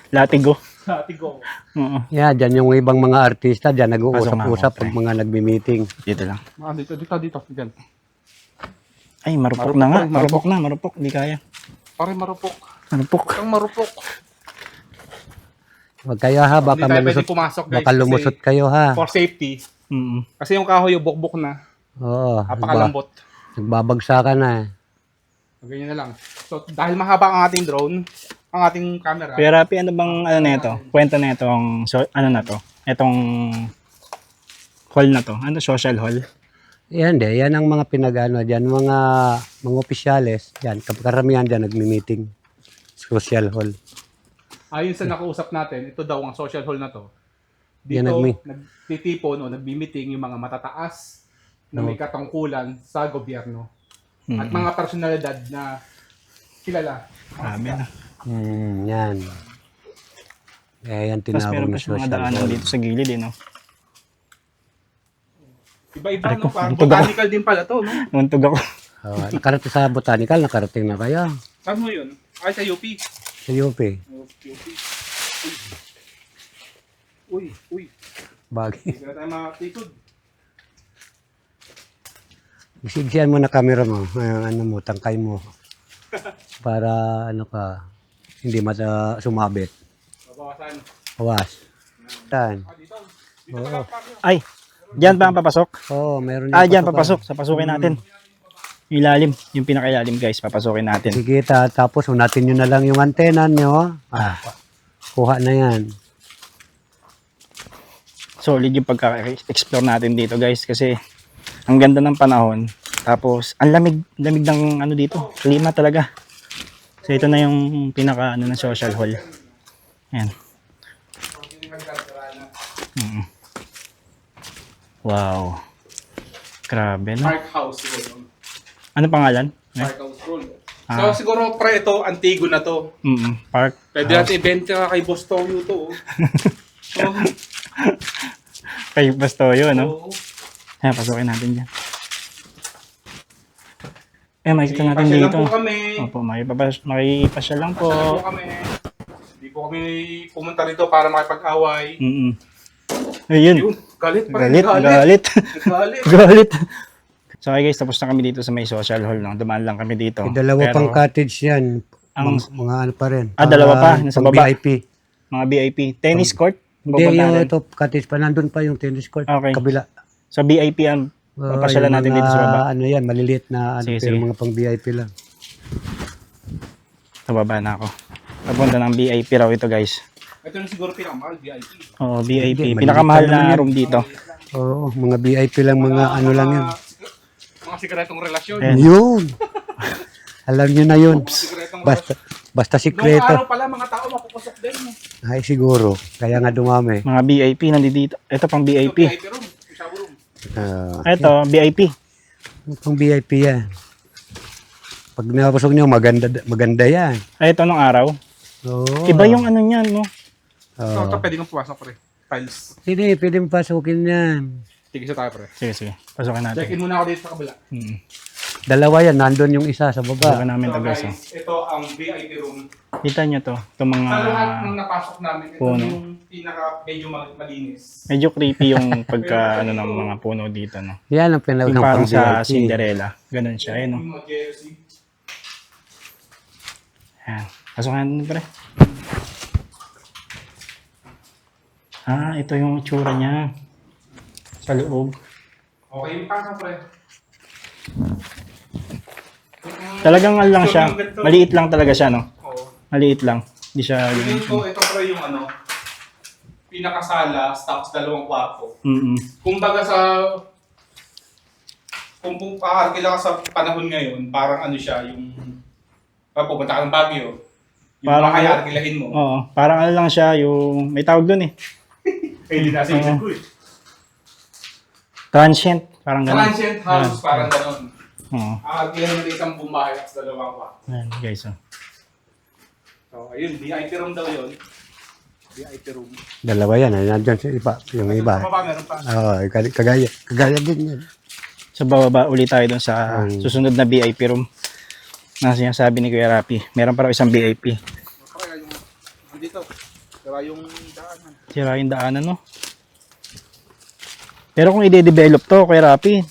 Latigo. Sa Tigo. Oo. Yeah, dyan yung ibang mga artista, dyan nag-uusap-usap Pasok na pag mga nagmi-meeting. Dito lang. Dito. Diyan. Ay, marupok na nga. Marupok. Hindi kaya. Pare marupok. Marupok. Ang marupok. Huwag kayo ha, baka Hindi tayo pwede malusot, pumasok guys. baka lumusot kayo ha. For safety. Mm. Kasi yung kahoy yung bukbok na. Oo, Napakalambot. nagbabagsakan na eh. Ganyan na lang. So, dahil mahaba ang ating drone, ang ating camera. Kuya Rapi, ano bang ano na ito? Kwento na itong, ano na to? Itong hall na to. Ano, social hall? Yan de, yan ang mga pinagano dyan, mga opisyales, yan, karamihan dyan nagmi-meeting. Social hall. Ayon sa nakausap natin, ito daw ang social hall na to. Yan, Dito, nagmi- nagtitipon o nagmi-meeting yung mga matataas na may katungkulan sa gobyerno. At mga personalidad na kilala. Grabe na. Yan. Eh, yan Tapos tinawag meron na pa siyang mga social daanan hall. dito sa gilid, eh, no? Iba-iba, Ay, no? Parang dito ba? botanical din pala to, no? Untog ako. Nakarating sa botanical, nakarating na kayo Saan mo yun? Ay, sa UP. sa UP. Uy. Bagay. Hindi na tayo makatikod. Isigsihan mo na camera mo, ano mo, tangkay mo. Para ano ka, hindi sumabit. Babawasan. Awas. Tan. Dito na lang, Pablo. Ay, diyan ba ang papasok? Oo, meron Diyan pasukan. papasok. Sa pasukin natin. Yung ilalim. Yung pinakailalim, guys. Papasukin natin. Sige, tapos unatin nyo na lang yung antena nyo. Kuha na yan. Solid yung pagka-explore natin dito, guys. Kasi ang ganda ng panahon. Tapos, ang lamig ng ano dito. Klima talaga. So, ito na yung pinaka ano, ng social hall. Ayan. Wow. Grabe, no? Park House Road. Ano pangalan? Park House Road. So siguro pre ito, antigo na to. Park. Pwede natin ibenta kay Boss Toyo to. Oh. Kay Bastoyo, no? Oo. Ayan, pasukin natin dyan. Makikita natin Pasyal lang dito. po kami. Opo, makipasya lang po. Pasyal lang po kami. Hindi po kami pumunta rito para makipag-away. Ayun. Yun, galit pa rin. Galit. Galit. Galit. So okay guys, tapos na kami dito sa may social hall. No? Dumaan lang kami dito. Dalawa pang cottage yan. Ang- Mga ano pa rin. dalawa pa, nasa pang baba. VIP. Mga VIP. Tennis court. Hindi, Pupuntahan yung natin. ito, cottage pa. Nandun pa yung tennis court. Okay. Kabila. So VIP ang papasyalan Yung natin mga, dito sa baba. Ano yan, maliliit na ano, Sige, pero sige. mga pang VIP lang. Sa baba na ako. Papunta ng VIP raw ito guys. Ito na siguro pinakamahal, VIP. Oo, VIP. Hindi, Pinakamahal maliit lang na naman room dito. Oo, mga VIP lang, mga ano lang yan. Mga sikretong relasyon. Ayan. Yun! Alam nyo na yun. Sikretong Basta Noong sikreto. araw pala, mga tao mapupusok din. Ay, siguro. Kaya nga dumami. Mga VIP nandito. Ito pang VIP. VIP room. Shower room. Ito, VIP. Pang VIP yan. Pag napasok nyo, maganda yan. Ay, ito nung araw. Oo. Iba yung ano niyan, no? So, ito pwede kong pumasok, pre. Files. Hindi, pwede pasukin yan. Tigil sa tayo, pre. Sige, sige. Pasukin natin. Check-in muna ako dito sa kabila. Dalawa yan, nandun yung isa sa Pasukin baba. namin to So guys. guys, ito ang VIP room. Kita nyo to. Itong mga Sa lahat ng napasok namin, ito puno. yung pinaka medyo malinis. medyo creepy yung pagka ano ng mga puno dito, no? Yan ang Yung pinakang parang pang sa VIP. Cinderella. Ganun siya, eh, no? Yung mga jersey. Ayan. Pasukin natin, pre. Ah, ito yung tsura niya. Sa loob. Okay, yung pasok, pre. Talagang ano lang siya. Maliit lang talaga siya, no? Oo. Maliit lang. Hindi siya Tingin yung... ko, ito pre yung ano, pinakasala, tapos 2 kwarto. Mm-mm. Kumbaga kung paarkila ka sa panahon ngayon, parang ano siya, yung pupunta ka ng Baguio, yung Parang- bahay arkilahin mo. Oo. Parang ano lang siya, yung... May tawag dun, eh. Eh, di nasa isip ko eh. Transient. Parang ganun. Transient house, parang ganon. Oo. Arkilahin mo isang bumahay at 2 kwarto. Ayan, guys, oh. So, ayun, VIP room daw yun. VIP room. Dalawa yan, nandun sa iba, yung iba. Sa baba, meron pa. Oo, kagaya din yan. So, bababa ulit tayo dun sa susunod na VIP room. Na sinasabi ni Kuya Rapi. Meron pa raw isang VIP. Kaya yung, dito, kaya yung daanan. Sira yung daanan, no? Pero kung i-develop to, Kuya Rapi,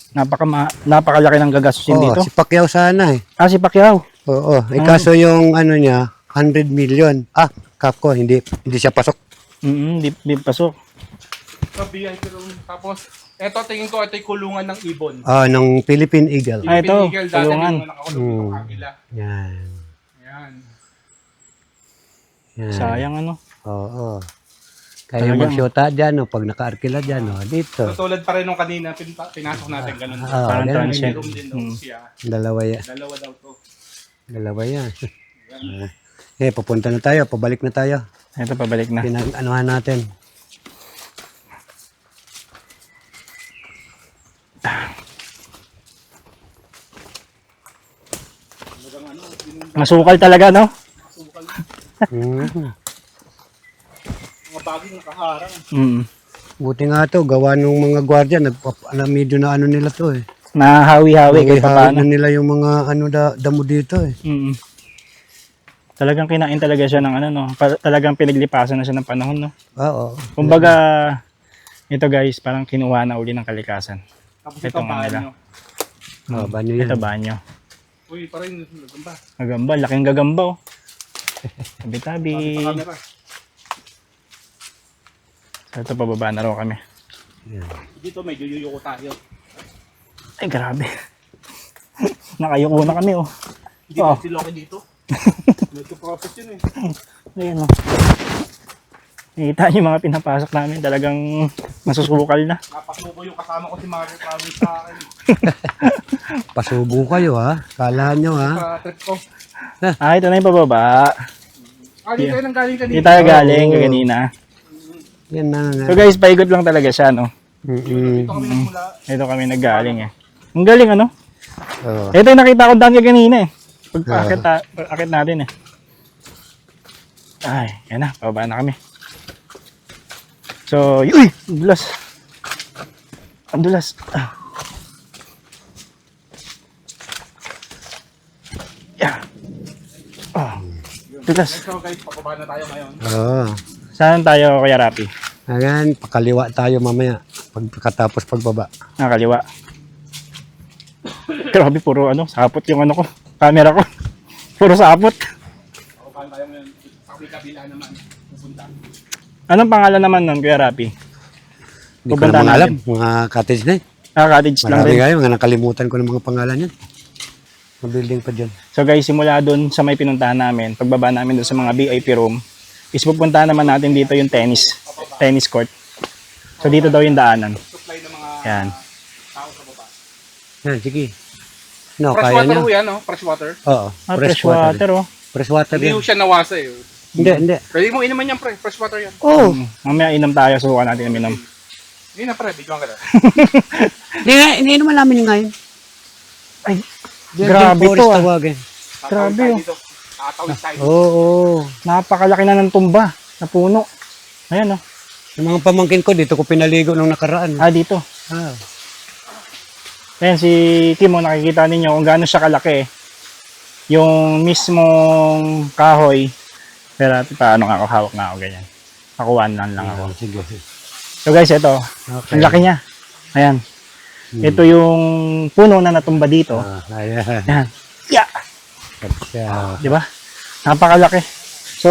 napakalaki ng gagastusin dito. Si Pacquiao sana eh. Ah, si Pacquiao. Oo, kaso yung ano niya, 100 million. Kako, hindi siya pasok. Di pasok. So, VIP room. Tapos, eto tingin ko, ito yung kulungan ng ibon. Ng Philippine Eagle. Ah, ito, Philippine Eagle, dati kulungan. yung nakakulong dito sa kabila. Yan. Yan. Yan. Sayang, ano? Oo. Kaya Talagang- magsyota dyan, no, pag naka-arkila dyan, no, dito. So, tulad pa rin nung kanina, pinasok natin ganun. Parang ganun. transient. Room din daw siya. Dalawa yan. Dalawa daw to. Dalawa yan. Papunta na tayo, pabalik na tayo. Ito, pabalik na. Pinag-anuhan natin. Masukal talaga, no? Mm. Mga bagay nakaharang. Mm. Buti nga to, gawa nung mga gwardiya, medyo na ano nila to eh. Nahawi-hawi kahit pa Nahihawi paano. na nila yung mga damo dito eh. Mm. Talagang kinain talaga siya ng ano, no? Talagang pinaglipasan na siya ng panahon, no? Oo. Kumbaga, ito guys, parang kinuha na uli ng kalikasan. Tapos Ito ito nga nila. banyo. Banyo yan. Ito banyo. Uy, parang nagamba. Gagamba, laking gagamba, oh. Tabi-tabi. Sa camera. So, ito, pababa na raw kami. Dito medyo yuyuko tayo. Ay, grabe. Nakayuko na kami, oh. Hindi Oh. ba si Loki dito? Medyo profit yun eh. Ayan, oh. Nakita niyo yung mga pinapasok namin, talagang masusukal na. Napasubo yung kasama ko si Mario Promise sa akin. Pasubo kayo ha. Kala nyo ha. Sa trip ko. Ah, ito na yung pababa. Dito tayo nang galing kanina. Dito tayo galing kanina. Yan na nga. So guys, paikot lang talaga siya, no? Dito kami nagmula. Ito kami naggaling, eh. Ang galing, ano? Oo. Ito yung nakita ko daan kanina, eh. Pag-akit natin, eh. Ay, yan na. Pababa na kami. So, uy! Ang dulas. Ang dulas. Ah. Yeah. Oh. Dulas. So guys, pababa na tayo ngayon. Oo. Saan tayo, Kuya Rapi? Ayan, pakaliwa tayo mamaya. Pagkatapos pagbaba. Kaliwa. Grabe, puro ano, sapot yung ano ko. Camera ko. Puro sapot. Pababa tayo ngayon. Sa kabila naman. Pupunta. Anong pangalan naman nun, Kuya Rapi? Hindi ko Pupuntahan naman alam. natin. Mga cottage na eh. Cottage lang Marami rin. kayo. Mga nakalimutan ko ng mga pangalan yan. Mga building pa dyan. So guys, simula doon sa may pinuntahan namin, pagbaba namin doon sa mga VIP room, is pupuntahan naman natin dito yung tennis court. So dito daw yung daanan. Supply ng mga Yan. tao sa baba. Yan, sige. No, Fresh kaya water nyo. ho yan, no? Fresh water. Oo. Ah, fresh water, oh. Fresh water Hindi ho yan. siya nawasa eh. Hindi. Pwede mo inuman yan, pre. Fresh water yan. Oh, Mamaya inom tayo, subukan natin uminom. Hindi na, pre. Bigyan ka na. hindi naman namin yung ngayon. Ay, Virgin grabe to Forest ah. tawagin. Grabe, Tatawid tayo oh. dito. Tatawid tayo. Oo. Napakalaki na ng tumba na puno. Ayan oh. Yung mga pamangkin ko, dito ko pinaligo nung nakaraan. Ah, dito. Ah. Ayan, si Timo, nakikita ninyo kung gaano siya kalaki. Yung mismong kahoy. Pero paano nga ako, hawak na ako ganyan. Pakuhaan lang ako. Sige. So guys, ito. Okay. Ang laki niya. Ayan. Ito yung puno na natumba dito. Ayan. Ayan. Yeah! Yeah. Di ba? Napakalaki. So,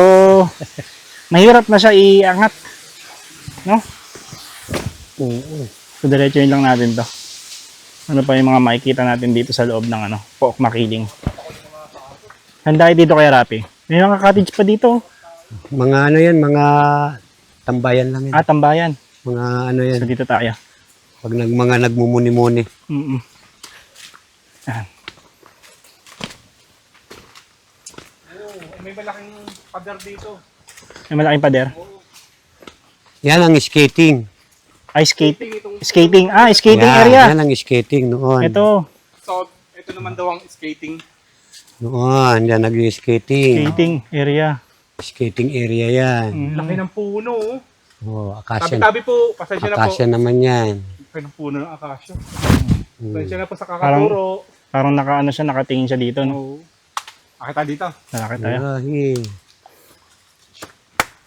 mahirap na siya iangat. No? Oo. So, diretsuin lang natin to. Ano pa yung mga makikita natin dito sa loob ng Pook Makiling. Handa dito kay Rapi. May mga cottage pa dito. Mga ano yan, mga tambayan lang yan. Ah, tambayan. Mga ano yan, So, dito tayo. pag mga nagmumuni-muni. Mm-mm. Ayan. May malaking pader dito. May malaking pader. Yan ang skating. Ay, skating. Ah, skating Yan, area. yan ang skating noon. Ito, So, ito naman daw ang skating. Noon, yan nag-skating. skating area. Skating area yan. Laki ng puno. Oh. Oh, akasya, Tabi-tabi po. Pasensya na po. akasya naman yan. Laki ng puno ng akasya. Hmm. Pasensya na po sa kakaturo. Parang nakatingin siya dito, no? Oo. Akita dito. Lalaki tayo. Ay,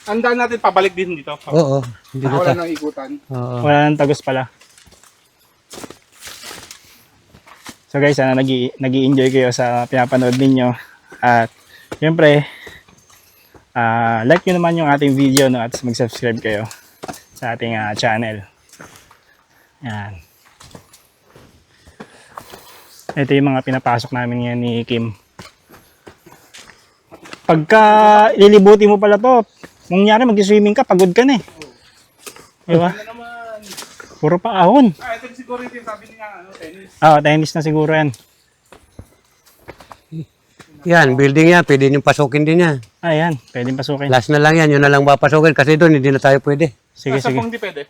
Andaan natin pabalik din dito. oo, hindi na Wala ta. nang ikutan. Oo. Wala nang tagos pala. So guys, sana nag-i-enjoy kayo sa pinapanood ninyo. At siyempre, like nyo naman yung ating video, no? At mag-subscribe kayo sa ating channel. Yan. Ito yung mga pinapasok namin ngayon ni Kim. Pagka ililibuti mo pala to, mangyari mag-swimming ka, pagod ka na eh. Diba? Ano naman? Puro pa ahon. Ito siguro yung sabi niya, tennis. Tennis na siguro yan. Yan, building yan, pwede nyo pasukin din yan. Ayan, pwedeng pasukin. Last na lang yan, yun na lang papasukin kasi doon hindi na tayo pwede. Sige, Sa sige. pang di pwede.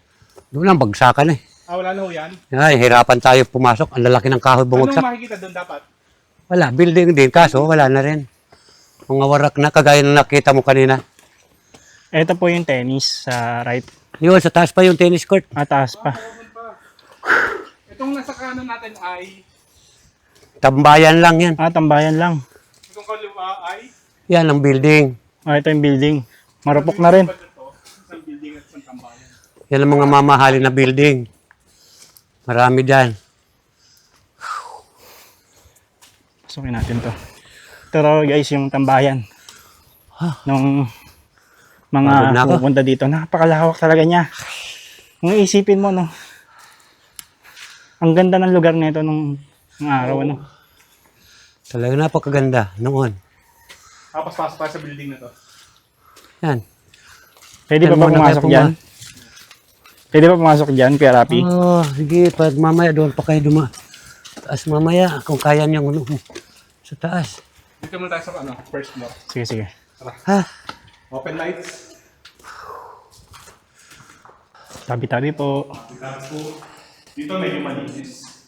Doon lang, bagsakan eh. Wala na ho yan. Ay, hirapan tayo pumasok, ang lalaki ng kahoy Anong bumagsak. makikita doon dapat? Wala, building din, kaso wala na rin. Mga warak na, kagaya ng nakita mo kanina. Ito po yung tennis sa right. Yun, sa taas pa yung tennis court. Taas pa. Itong nasa kanan natin ay, Tambayan lang yan. Tambayan lang. itong kaliwa ay, Yan ang building. Ito yung building. Marupok na rin. isang building at isang tambayan. Yan ang mga mamahalin na building. Marami dyan. Pasukin natin to. Ito raw guys yung tambayan. Nung mga Pagod na ako. pupunta dito. Napakalawak talaga niya. Kung iisipin mo, no? Ang ganda ng lugar nito nung araw, ano? Talaga napakaganda noon. Tapos pasok tayo sa building na to. Yan. Pwede Yan ba muna pumasok kayo dyan? Pwede ba pumasok dyan, Kuya Rapi? Oh, sige, pag mamaya doon pa kayo taas mamaya, kung kaya niyang sa taas. Dito muna tayo sa first floor. Sige, sige. Ha? Open lights. Tabi-tabi po. Dito medyo malinis.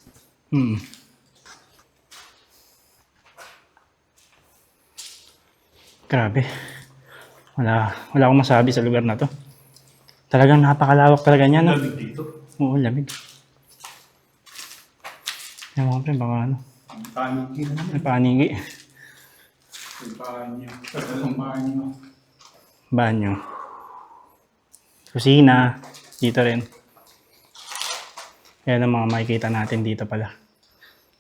Grabe. Wala akong masabi sa lugar na to. Talagang napakalawak talaga niya, no? Lamig dito. Oo, lamig. Yan mga pre, baka ano, Paniki naman. may panigi. Yung banyo. Ang banyo. Banyo. Kusina. Dito rin. Yan ang mga makikita natin dito pala.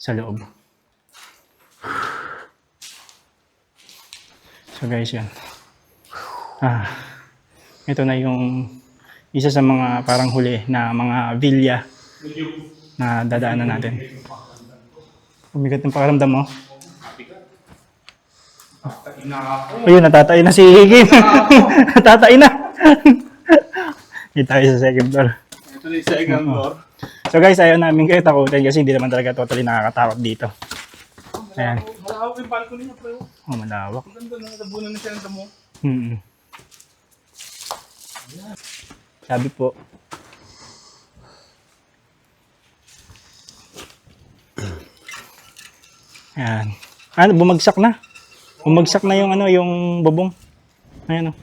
Sa loob. So guys, yan. Ito na yung isa sa mga parang huli na mga villa na dadaanan natin. Umigat yung pakiramdam mo. Ina ako. Ayun, natatay na si Kim. Natatay na. Dito tayo sa second floor. Ito na yung second floor. So guys, ayaw namin kayo takutin kasi hindi naman talaga totally nakakatakot dito. Ayan. Malawak yung balcony niya, pre. Oh, malawak. Ang ganda na, nabunan na siya ng damo. Sabi po. Ayan. Ano, bumagsak na. Bumagsak na yung ano, yung bubong. Ayan o.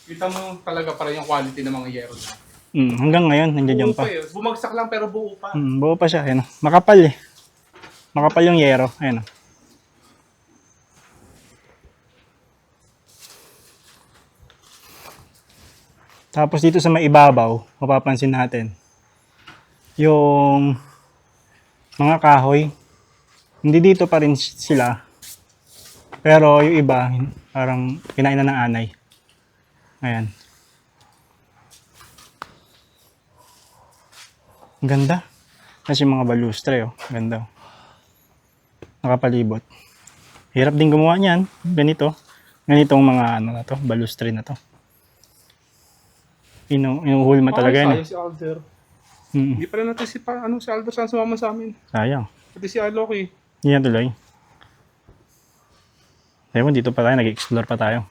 Kita mo talaga para yung quality ng mga yero. Hanggang ngayon, nandiyan Buo pa. pa eh. Bumagsak lang pero buo pa. Buo pa siya. Ayan o. Makapal eh. Makapal yung yero. Ayan o. Tapos dito sa may ibabaw, mapapansin natin, yung mga kahoy, hindi dito pa rin sila. Pero yung iba, parang kinain na ng anay. Ayan. Ang ganda. Kasi mga balustre, oh. Ganda. Oh. Nakapalibot. Hirap din gumawa niyan. Ganito. Ganitong mga ano na to, balustre na to. Inuhuli mo talaga yan. Sayang si Alder. Mm. Hindi pa rin natin si Alder saan sumama sa amin. Sayang. Pati si Aloki. Hindi yan tuloy. Ewan, dito pa tayo, nag-explore pa tayo.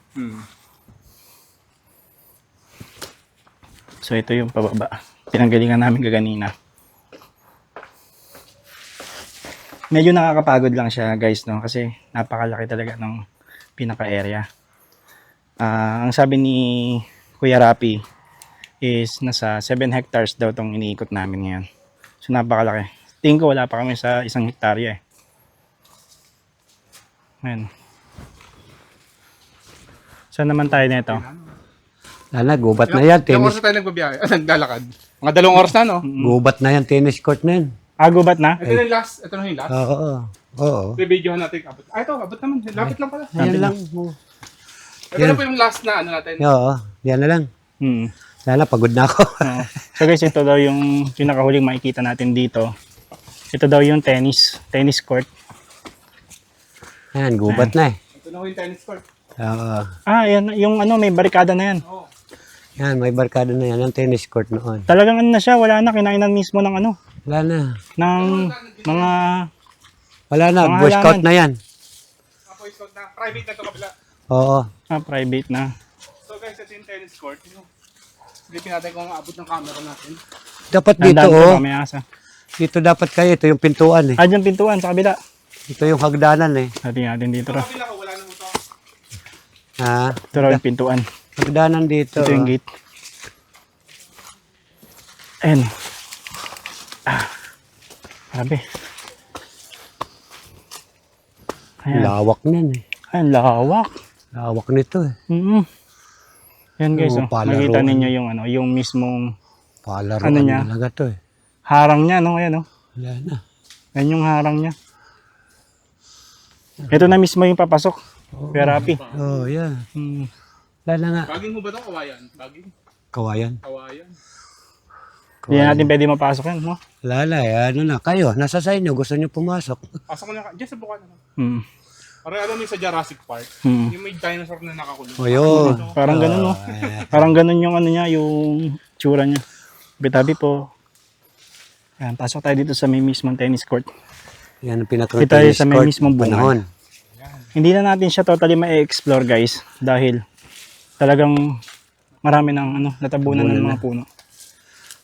So ito yung pababa. Pinanggalingan namin kaganina. Medyo nakakapagod lang siya guys, no? Kasi napakalaki talaga ng pinaka-area. Ang sabi ni Kuya Rapi is nasa 7 hectares daw itong iniikot namin ngayon. So napakalaki. Tingin ko wala pa kami sa 1 hektarya eh. Ayan. Saan naman tayo nito? Lala, gubat na yan. Ilang Tennis, oras na tayo nagbabiyahe? Naglalakad? Mga 2 oras na, no? gubat na yan. Tennis court na yan. Gubat na? Ito na yung last. Ito na yung last. Oo. Oo. Pre-videohan natin. Abot. Ito, abot naman. Lapit lang pala. Yan lang. Ito na po yung last na ano natin. Oo. Yan na lang. Lala, pagod na ako. Oo. So guys, ito daw yung pinakahuling makikita natin dito. Ito daw yung tennis court. Yan, gubat na eh. Ito na po yung tennis court. Oo. Yan, yung ano, may barikada na yan. Oo. Yan, may barkada na yan. Ang tennis court noon. Talagang ano na siya, wala na, kinainan mismo ng ano, Wala na. ng mga, Wala na. Mga Boy halaman. Scout na yan. Ako is na private na ito kabila. Oo. private na. So guys, ito yung tennis court. Silipin natin kung aabot ng camera natin. Dapat dito, Tandaan ko, oh. may asa. Dito dapat kayo. Ito yung pintuan eh. Dyan pintuan sa kabila. Ito yung hagdanan eh. Sabi natin dito Sa raw. kabila ko, wala na ito. Ha? Ito raw yung pintuan. Hagdanan dito. Ito yung oh. gate. Ayan. Grabe. Ayan. Lawak niyan eh. Ayan, lawak. Lawak nito eh. Yan guys, Oo, palaro. makikita ninyo yung ano, yung mismong Palaruan Ano niya? talaga to eh. harang niya, no? Ayan, no? Wala na. Yan yung harang niya. Ito na mismo yung papasok. Kuya Rapi. Oh, yeah. Wala na nga. Baging mo ba ito? Kawayan? Baging? Kawayan. Kawayan. Hindi na natin pwede mapasok yan, no? Wala na eh. Ano na. Kayo, nasa sa inyo. Gusto nyo pumasok. Pasok ko na. Diyan sa bukan. Hmm. Parang alam mo yung sa Jurassic Park. Hmm. Yung may dinosaur na nakakulong. O yun. Parang ganun, no? Parang ganun yung ano niya, yung tsura niya. Bitabi po. Ayan, pasok tayo dito sa may mismong tennis court. Yan ang Kita tayo pinaka-tennis sa may court. mismong bunga. Panahon. Hindi na natin siya totally ma-explore, guys, dahil talagang marami ng ano, natabunan ng mga puno.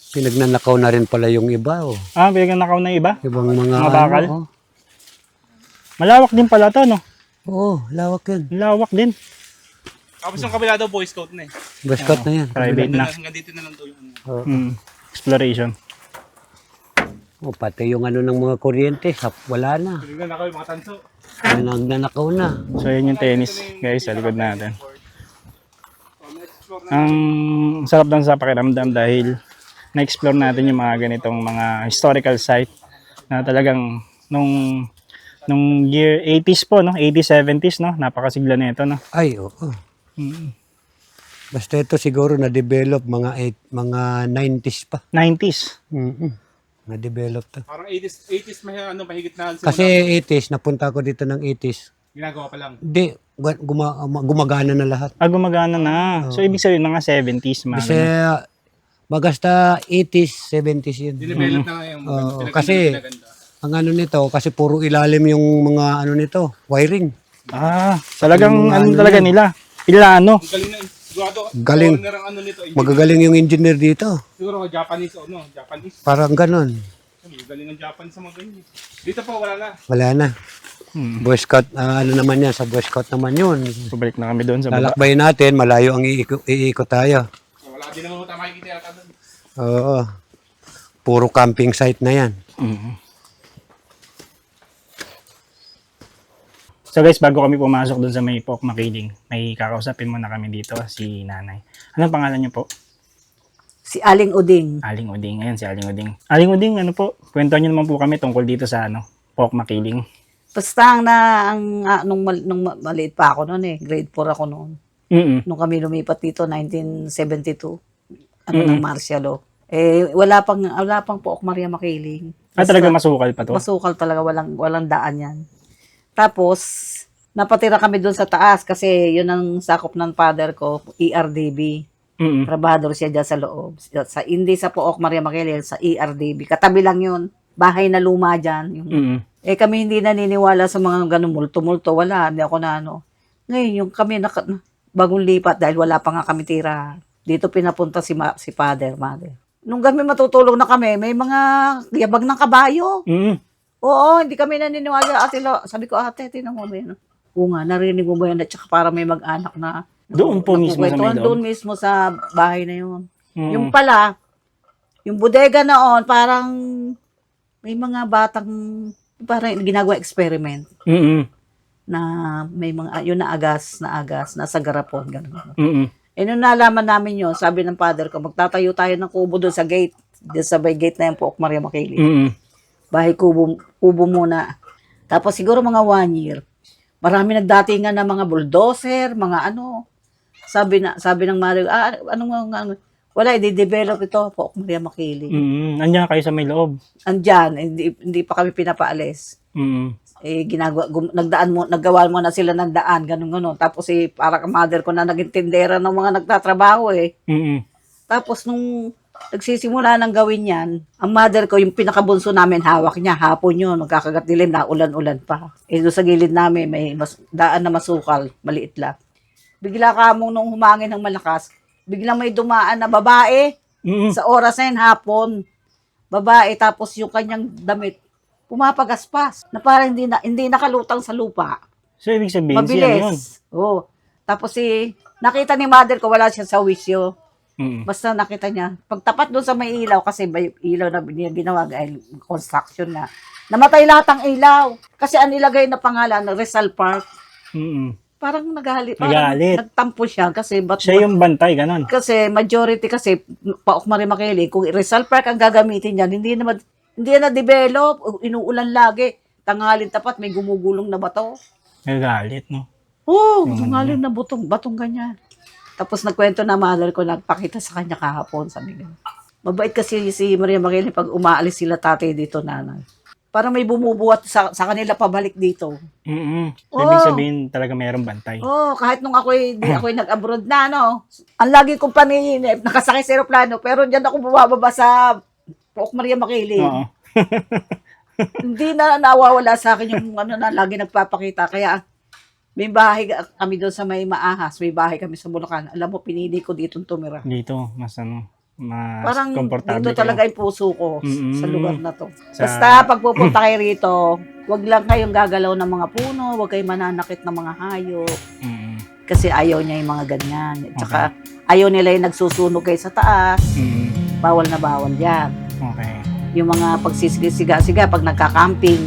Pinagnanakaw na rin pala yung iba. Oh. Pinagnakaw na iba. Ibang mga, Mga bakal? Ano, Malawak din pala to, no? oh. Lawak yun. Lawak din. Tapos yung kabila daw, Boy Scout na eh. Boy Scout na yan. Private na. Hanggang dito na lang daw yung ano. Exploration. Oh, pati yung ano ng mga kuryente. Wala na. Tingnan na kayo mga tanso. Nagnanakaw na. So, yun yung tennis, guys, sa likod natin. Ang sarap lang sa pakiramdam dahil na-explore natin yung mga ganitong mga historical site na talagang nung year 80s po, no? 80s, 70s, no? Napakasigla nito, no? Ay, oo. Basta ito siguro na-develop mga 90s pa. 90s. Na-develop to. Parang 80s may ano, mahigit na. Kasi 80s, napunta ko dito ng 80s. Ginagawa pa lang. Hindi, gumagana na lahat. Gumagana na. So, ibig sabihin, mga 70s, mga Kasi ganun. magasta 80s, 70s yun. Dinevelop na ngayon. Oo, kasi ang ano nito, kasi puro ilalim yung mga ano nito, wiring. Talagang ano talaga nila. Pilano. Galing na. Sigurado, Galing. owner ang ano nito. Magagaling yung engineer dito. Siguro Japanese o no? Japanese. Parang ganon. Galing ng Japanese sa mga ganyan. Dito po, wala na. Wala na. Boy Scout, ano naman yan, sa Boy Scout naman yun. Pabalik na kami doon sa baba. Lalakbayin natin, malayo ang iikot tayo. Wala din naman tayo makikita yata doon. Oo. Puro camping site na yan. So guys, bago kami pumasok doon sa may Pook Makiling, may kakausapin muna kami dito, si nanay. Anong pangalan niyo po? Si Aling Uding. Aling Uding. Ayan, si Aling Uding. Aling Uding, ano po? Kwento niyo naman po kami tungkol dito sa Pook Makiling. Basta nung maliit pa ako noon grade 4 ako noon. Nung kami lumipat dito, 1972, ng martial law. Wala pang Pook Maria Makiling. Talaga masukal pa to? Masukal talaga, walang daan yan. Tapos, napatira kami doon sa taas kasi yun ang sakop ng father ko, ERDB. Trabador siya dyan sa loob. Hindi sa Pook Maria Makiling, sa ERDB. Katabi lang yun. Bahay na luma dyan. Kami hindi naniniwala sa mga ganun multo-multo. Wala, hindi ako na Ngayon, yung kami bagong lipat dahil wala pa nga kami tira. Dito pinapunta si father, mother. Nung kami matutulog na kami, may mga yabag ng kabayo. Oo, hindi kami naniniwala. Ate Lo, sabi ko, ate, tinan mo ba yan? Oo nga, narinig mo ba yan? At saka para may mag-anak na. Doon po mismo sa may loob? Doon mismo sa bahay na yun. Yung pala, yung bodega noon, parang may mga batang, parang ginagawa experiment. Na may mga, yun na agas, nasa garapon, gano'n. Nung nalaman namin yun, sabi ng father ko, magtatayo tayo ng kubo doon sa gate. Doon sa bay gate na yung Pook Maria Makiling. Bahay kubo muna. Tapos siguro mga 1 year. Marami nagdatingan na mga bulldozer, mga Sabi ng mother, wala, i-develop ito, Pook Maria Makiling. Andiyan kayo sa may loob? Andyan, hindi pa kami pinapaalis. Naggawa mo na sila ng daan, ganun. Tapos para mother ko na naging tindera ng mga nagtatrabaho Tapos nung nagsisimula ng gawin yan, ang mother ko, yung pinakabunso namin, hawak niya, hapon yun, magkakagat dilim na ulan-ulan pa. Doon sa gilid namin, may daan na masukal, maliit lang. Bigla ka mong nung humangin ng malakas, biglang may dumaan na babae, sa oras na yun, hapon. Babae, tapos yung kanyang damit, pumapagaspas, na parang hindi nakalutang sa lupa. So, ibig sabihin, mabilis. siya yun? Oo. Tapos nakita ni mother ko, wala siya sa wisyo. Basta nakita niya. Pagtapat doon sa may ilaw, kasi may ilaw na ginawa, dahil construction na. Namatay lahat ang ilaw. Kasi ang ilagay na pangalan, Rizal Park. Parang nagalit. Nagtampo siya. Kasi siya yung bantay, ganon. Kasi majority kasi, Pook Maria Makiling, kung Rizal Park ang gagamitin niyan, hindi na develop, inuulan lagi. Tanghalin tapat, may gumugulong na bato. Nagalit, no? Oo, tanghalin na batong ganyan. Tapos nagkwento na mother ko, nagpakita sa kanya kahapon, sabi niya. Mabait kasi si Maria Makiling pag umaalis sila tatay dito, nanay. Parang may bumubuhat sa kanila pabalik dito. So, ibig sabihin talaga mayroong bantay. Kahit nung ako'y nag-abroad na, ang lagi kong paninip, nakasakay sa aeroplano, pero diyan ako bumababa sa Pook Maria Makiling. Hindi na nawawala sa akin yung na lagi nagpapakita. Kaya may bahay kami doon sa may Maahas, may bahay kami sa Bulacan. Alam mo, pinili ko dito tumira. Dito, mas parang komportable. dito talaga yung puso ko sa lugar na to. Sa... Basta pag pupunta kayo rito, wag lang kayong gagalaw ng mga puno, wag kayong mananakit ng mga hayop. Kasi ayaw niya yung mga ganyan. Tsaka ayaw nila yung nagsusunog kayo sa taas. Bawal na bawal yan. Okay. Yung mga pagsisiga-siga pag nagka-camping.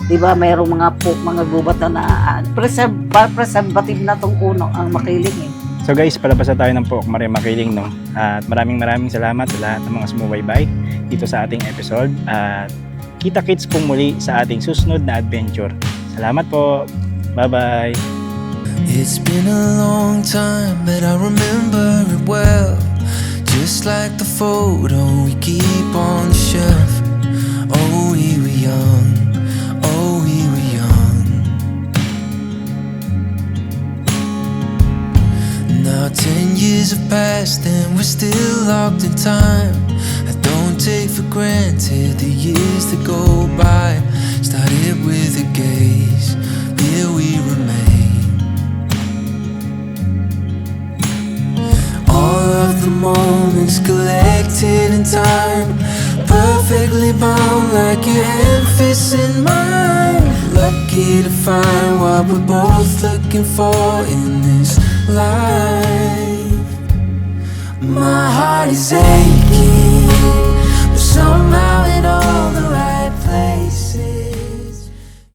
Di ba, mayroong mga gubat na preservative na tong puno ang Makiling So guys, palabas na tayo ng Pook Maria Makiling, no? At maraming salamat sa lahat ng mga sumubaybay dito sa ating episode. At kita-kits pong muli sa ating susunod na adventure. Salamat po. Bye-bye. It's been a long time, but I remember it well. Just like the photo we keep on the shelf. Oh, we were young. Oh, we were young. Now 10 years have passed and we're still locked in time. I don't take for granted the years that go by. Started with a gaze, here we remain. in time, perfectly bound like your hand fits in mine. Lucky to find what we're both looking for in this